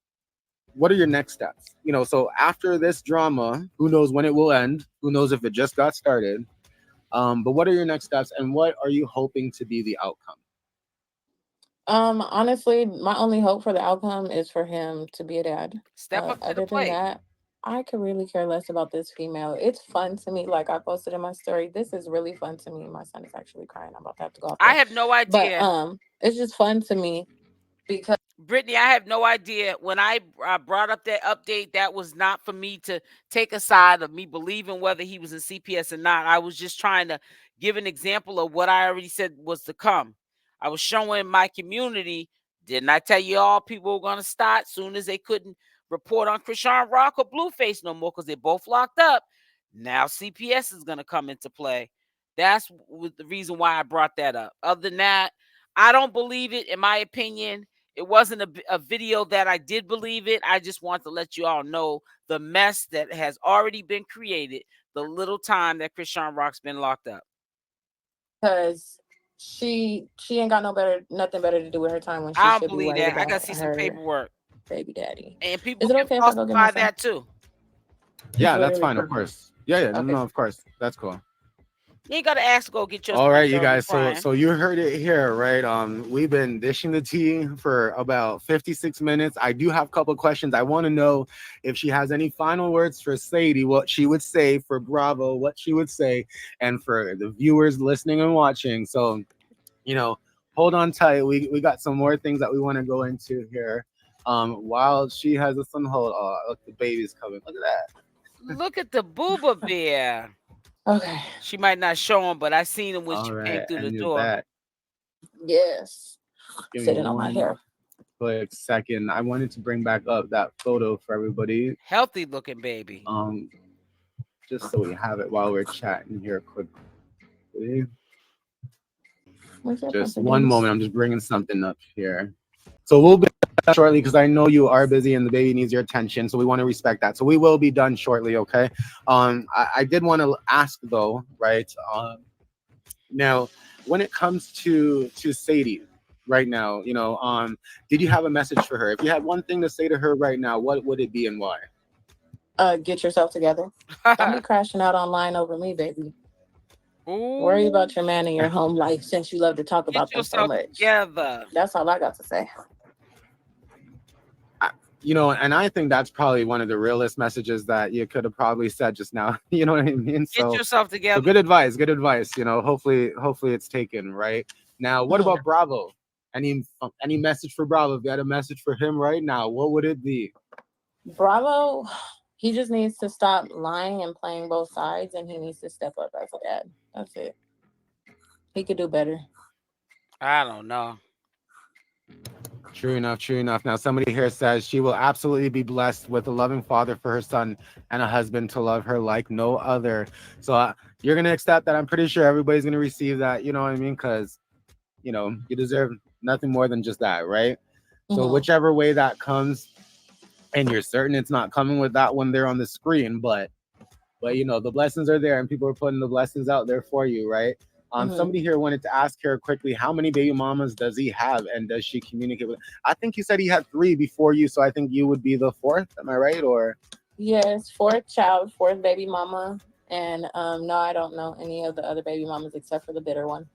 What are your next steps? So after this drama, who knows when it will end? Who knows if it just got started? But what are your next steps, and what are you hoping to be the outcome? Honestly, my only hope for the outcome is for him to be a dad. Step up to the Other than plate. that, I could really care less about this female. It's fun to me. Like I posted in my story, this is really fun to me. My son is actually crying. I'm about to have to go off I there. have no But idea. it's just fun to me because Brittany, I have no idea. When I brought up that update, that was not for me to take a side of me believing whether he was in CPS or not. I was just trying to give an example of what I already said was to come. I was showing my community. Didn't I tell you all people were going to start soon as they couldn't report on Chrisean Rock or Blueface no more because they're both locked up? Now CPS is going to come into play. That's the reason why I brought that up. Other than that, I don't believe it. In my opinion, it wasn't a video that I did believe it. I just want to let you all know the mess that has already been created, the little time that Chrisean Rock's been locked up. Because she ain't got nothing better to do with her time when she I don't should be believe worried that. I about gotta see some her paperwork. baby daddy. And people Is it can okay if I go get my falsify son? that too. Yeah, It's that's literally fine, of perfect. course. Yeah, Okay. no, of course. That's cool. You ain't gotta ask to go get your All son, right, you girl. You guys. So crying. you heard it here, right? We've been dishing the tea for about 56 minutes. I do have a couple of questions. I want to know if she has any final words for Sadie, what she would say, for Bravo, what she would say, and for the viewers listening and watching. So, hold on tight. We got some more things that we want to go into here. While she has us on hold. Oh, look, the baby's coming. Look at that. Look at the booba bear. Okay. She might not show him, but I seen him when All she right, came through the and you're door. back. Yes. Give me Sitting on my one hair. quick second. I wanted to bring back up that photo for everybody. Healthy looking baby. Just so we have it while we're chatting here quickly. Just one moment. I'm just bringing something up here. So we'll be done shortly because I know you are busy and the baby needs your attention. So we want to respect that. So we will be done shortly, okay? I did want to ask though, right? Now, when it comes to Sadie right now, did you have a message for her? If you had one thing to say to her right now, what would it be and why? Get yourself together. Don't be crashing out online over me, baby. Ooh. Worry about your man and your home life since you love to talk about them so much. Together. That's all I got to say. And I think that's probably one of the realest messages that you could have probably said just now. You know what I mean? Get yourself together. So good advice. Hopefully it's taken right now. What about Bravo? Any message for Bravo? If you had a message for him right now, what would it be? Bravo, he just needs to stop lying and playing both sides, and he needs to step up as a dad. That's it. He could do better. I don't know. True enough, true enough. Now, somebody here says she will absolutely be blessed with a loving father for her son and a husband to love her like no other. So you're going to accept that. I'm pretty sure everybody's going to receive that. You know what I mean? Because, you know, you deserve nothing more than just that, right? So whichever way that comes, and you're certain it's not coming with that one there on the screen, but you know, the blessings are there and people are putting the blessings out there for you, right? Somebody here wanted to ask her quickly, how many baby mamas does he have and does she communicate with? I think you said he had 3 before you, so I think you would be the 4th. Am I right? Or yes, 4th child, 4th baby mama. And no, I don't know any of the other baby mamas except for the bitter one.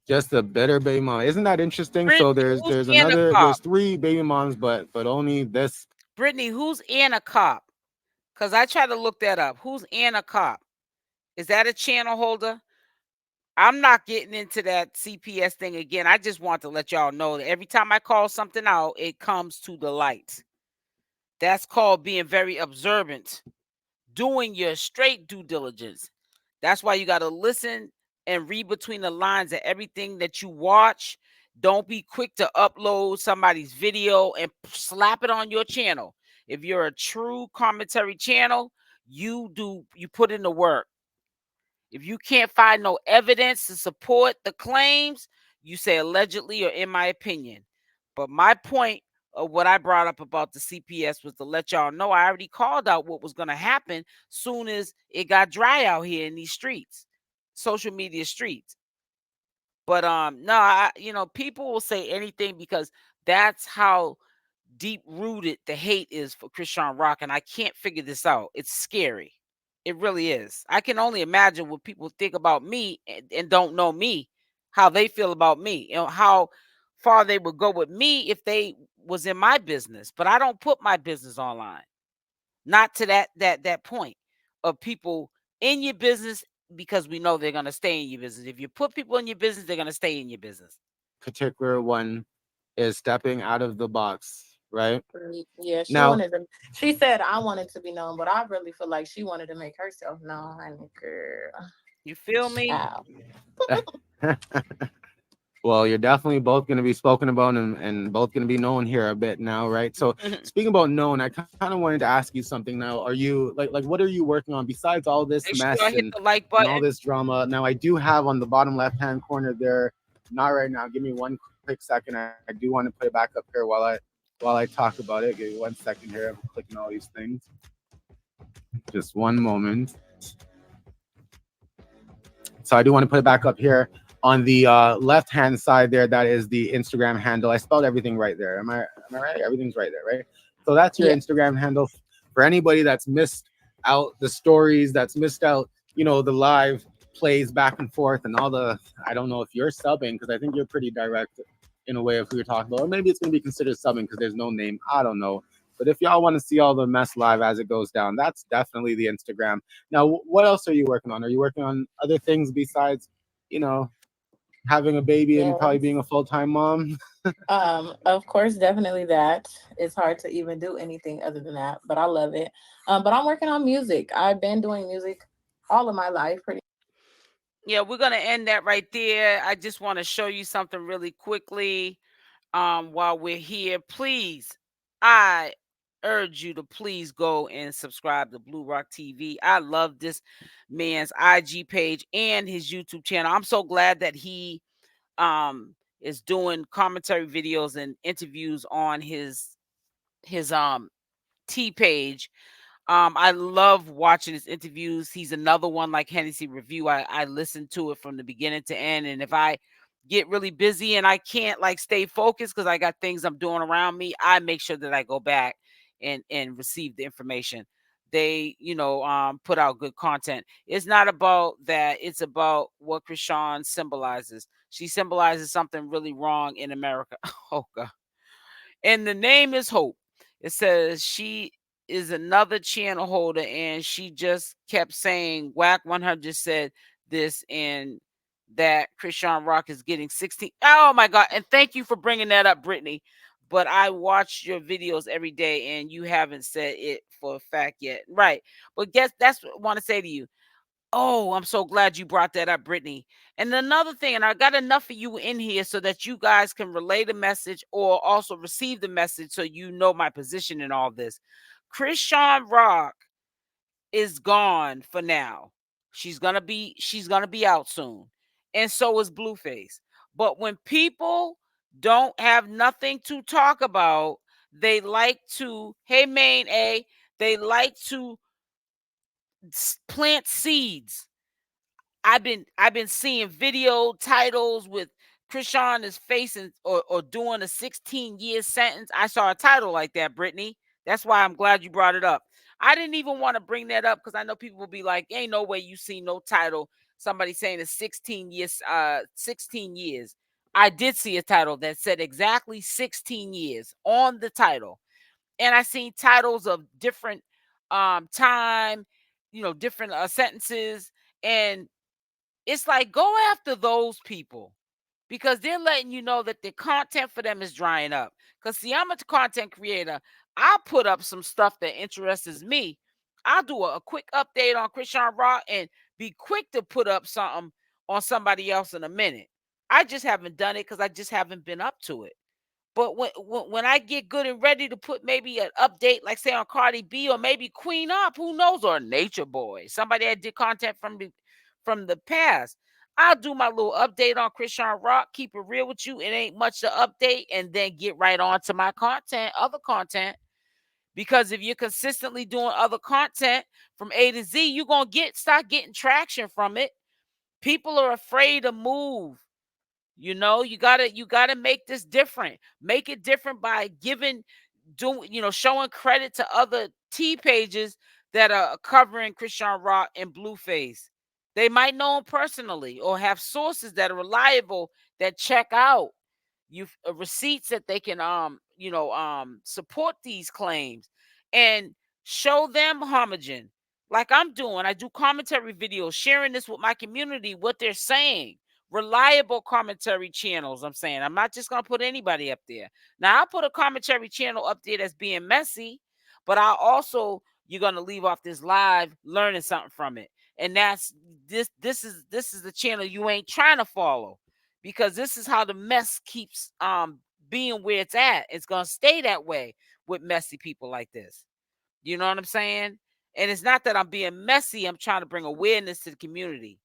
just a bitter baby mama? Isn't that interesting? Brittany, So there's who's Anna another, Cop? there's 3 baby moms, but only this. Brittany, who's Anna Cop? Because I tried to look that up. Who's Anna Cop? Is that a channel holder? I'm not getting into that CPS thing again. I just want to let y'all know that every time I call something out, it comes to the light. That's called being very observant, doing your straight due diligence. That's why you got to listen and read between the lines of everything that you watch. Don't be quick to upload somebody's video and slap it on your channel. If you're a true commentary channel, you put in the work. If you can't find no evidence to support the claims, you say allegedly or in my opinion. But my point of what I brought up about the CPS was to let y'all know I already called out what was going to happen soon as it got dry out here in these streets, social media streets. But no, people will say anything because that's how deep rooted the hate is for Chrisean Rock, and I can't figure this out. It's scary. It really is. I can only imagine what people think about me and don't know me, how they feel about me, how far they would go with me if they was in my business. But I don't put my business online. Not to that point of people in your business because we know they're going to stay in your business. If you put people in your business, they're going to stay in your business. Particular one is stepping out of the box, right? Yeah, she said I wanted to be known, but I really feel like she wanted to make herself known. Girl, you feel me? Well, you're definitely both going to be spoken about and both going to be known here a bit now, right? So speaking about known, I kind of wanted to ask you something now. Are you like what are you working on besides all this mess and all this drama? Now I do have on the bottom left-hand corner there, not right now. Give me one quick second. I do want to put it back up here while I talk about it. Give me 1 second here. I'm clicking all these things. Just one moment. So I do want to put it back up here. On the left-hand side there, that is the Instagram handle. I spelled everything right there. Am I right? Everything's right there, right? So that's your Instagram handle. For anybody that's missed out the stories, that's missed out, the live plays back and forth and all the, I don't know if you're subbing, because I think you're pretty direct in a way if we were talking about, or maybe it's going to be considered subbing because there's no name. I don't know. But if y'all want to see all the mess live as it goes down, that's definitely the Instagram. Now, what else are you working on? Are you working on other things besides, having a baby and probably being a full-time mom? Of course, definitely that. It's hard to even do anything other than that, but I love it. But I'm working on music. I've been doing music all of my life pretty. Yeah, we're going to end that right there. I just want to show you something really quickly while we're here. Please, I urge you to please go and subscribe to Blue Rock TV. I love this man's IG page and his YouTube channel. I'm so glad that he is doing commentary videos and interviews on his T page. I love watching his interviews. He's another one like Hennessy Review. I listen to it from the beginning to end. And if I get really busy and I can't like stay focused because I got things I'm doing around me, I make sure that I go back and receive the information. They, put out good content. It's not about that. It's about what Chrisean symbolizes. She symbolizes something really wrong in America. Oh, God. And the name is Hope. It says she is another channel holder, and she just kept saying Wack 100 said this and that Chrisean Rock is getting 16. Oh my God. And thank you for bringing that up, Brittany. But I watch your videos every day and you haven't said it for a fact yet. Right. But that's what I want to say to you. Oh, I'm so glad you brought that up, Brittany. And another thing, and I got enough of you in here so that you guys can relay the message or also receive the message so you know my position in all this. Chrisean Rock is gone for now. She's gonna be out soon. And so is Blueface. But when people don't have nothing to talk about, they like to, hey main A, they like to plant seeds. I've been seeing video titles with Chrisean is facing or doing a 16-year sentence. I saw a title like that, Brittany. That's why I'm glad you brought it up. I didn't even want to bring that up because I know people will be like, ain't no way you see no title. Somebody saying it's 16 years, 16 years. I did see a title that said exactly 16 years on the title. And I seen titles of different time, different sentences. And it's like, go after those people because they're letting you know that the content for them is drying up. Because, see, I'm a content creator. I put up some stuff that interests me. I'll do a quick update on Chrisean Rock and be quick to put up something on somebody else in a minute. I just haven't done it because I just haven't been up to it. But when I get good and ready to put maybe an update, like say on Cardi B or maybe Queen Up, who knows, or Nature Boy, somebody that did content from the past, I'll do my little update on Chrisean Rock. Keep it real with you. It ain't much to update, and then get right on to my content, other content. Because if you're consistently doing other content from A to Z, you're gonna start getting traction from it. People are afraid to move. You gotta make this different. Make it different by showing credit to other T pages that are covering Chrisean Rock and Blueface. They might know him personally or have sources that are reliable that check out receipts that they can support these claims and show them homogen like I'm doing. I do commentary videos sharing this with my community, what they're saying, reliable commentary channels. I'm not just gonna put anybody up there. Now I'll put a commentary channel up there that's being messy, but you're gonna leave off this live learning something from it. And that's this is the channel you ain't trying to follow, because this is how the mess keeps being where it's at. It's gonna stay that way with messy people like this. You know what I'm saying? And it's not that I'm being messy. I'm trying to bring awareness to the community.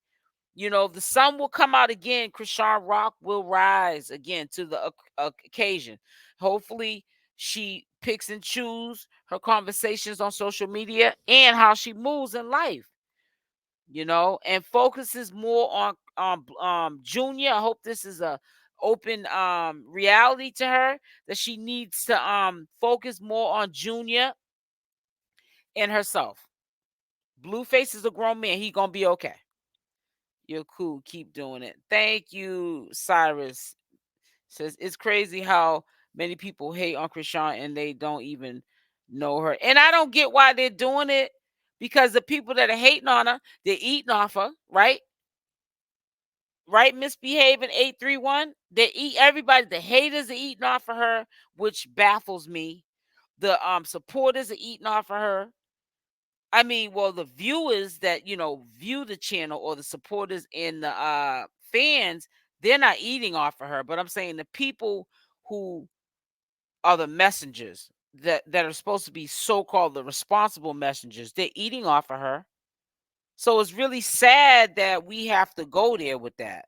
The sun will come out again. Chrisean Rock will rise again to the occasion. Hopefully, she picks and chooses her conversations on social media and how she moves in life. And focuses more on Junior. I hope this is a open reality to her, that she needs to focus more on Junior and herself. Blueface is a grown man. He gonna be okay. You're cool. Keep doing it. Thank you, Cyrus. Says it's crazy how many people hate on Chrisean and they don't even know her. And I don't get why they're doing it, because the people that are hating on her, they're eating off her, right? Right, misbehaving 831. They eat everybody. The haters are eating off of her, which baffles me. The supporters are eating off of her. I mean, well, the viewers that view the channel, or the supporters and the fans, they're not eating off of her. But I'm saying the people who are the messengers that are supposed to be so-called the responsible messengers, they're eating off of her. So it's really sad that we have to go there with that.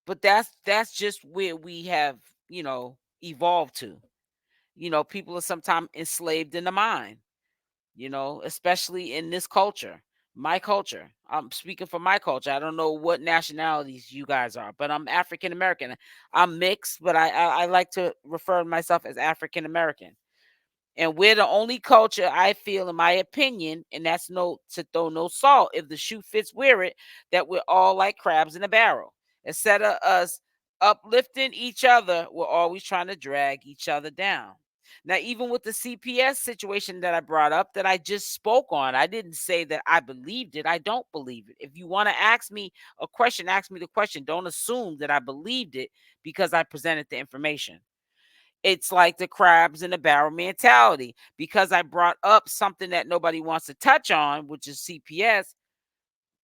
But that's just where we have, evolved to. People are sometimes enslaved in the mind, especially in this culture. My culture. I'm speaking for my culture. I don't know what nationalities you guys are, but I'm African American. I'm mixed, but I like to refer to myself as African American. And we're the only culture, I feel, in my opinion, and that's no to throw no salt. If the shoe fits, wear it. That we're all like crabs in a barrel. Instead of us uplifting each other, we're always trying to drag each other down. Now, even with the CPS situation that I brought up, that I just spoke on, I didn't say that I believed it. I don't believe it. If you want to ask me a question, ask me the question. Don't assume that I believed it because I presented the information. It's like the crabs in the barrel mentality. Because I brought up something that nobody wants to touch on, which is CPS,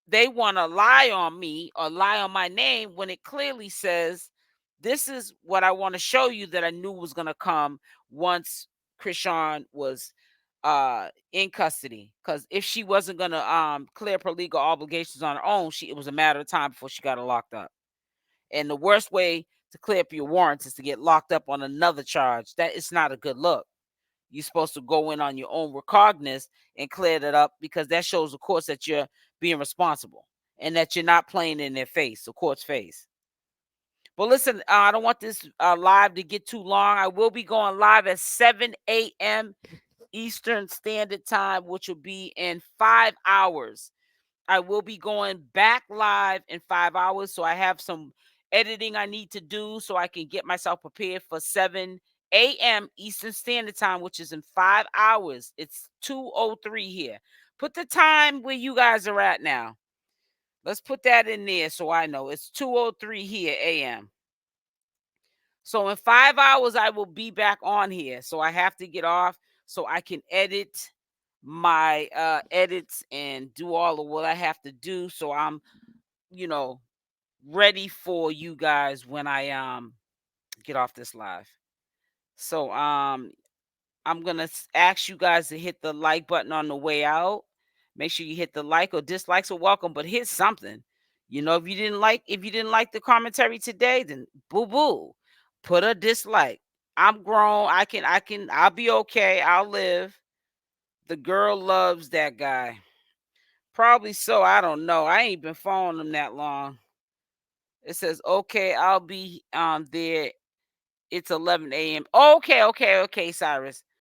they want to lie on me or lie on my name when it clearly says, this is what I want to show you that I knew was going to come once Chrisean was in custody. Because if she wasn't going to clear up her legal obligations on her own, it was a matter of time before she got her locked up. And the worst way to clear up your warrants is to get locked up on another charge. That is not a good look. You're supposed to go in on your own recognizance and clear that up, because that shows the courts that you're being responsible and that you're not playing in their face, the court's face. But listen, I don't want this live to get too long. I will be going live at 7 a.m. Eastern Standard Time, which will be in 5 hours. I will be going back live in 5 hours. So I have some editing I need to do so I can get myself prepared for 7 a.m. Eastern Standard Time, which is in 5 hours. It's 2:03 here. Put the time where you guys are at now. Let's put that in there so I know. It's 2:03 here a.m. So in 5 hours, I will be back on here. So I have to get off so I can edit my edits and do all of what I have to do. So I'm, ready for you guys when I get off this live. So I'm gonna ask you guys to hit the like button on the way out. Make sure you hit the like, or dislikes are welcome, but hit something. If you didn't like the commentary today, then boo-boo. Put a dislike. I'm grown. I'll be okay. I'll live. The girl loves that guy. Probably so. I don't know. I ain't been following him that long. It says, okay, I'll be there. It's 11 a.m. Okay, Cyrus.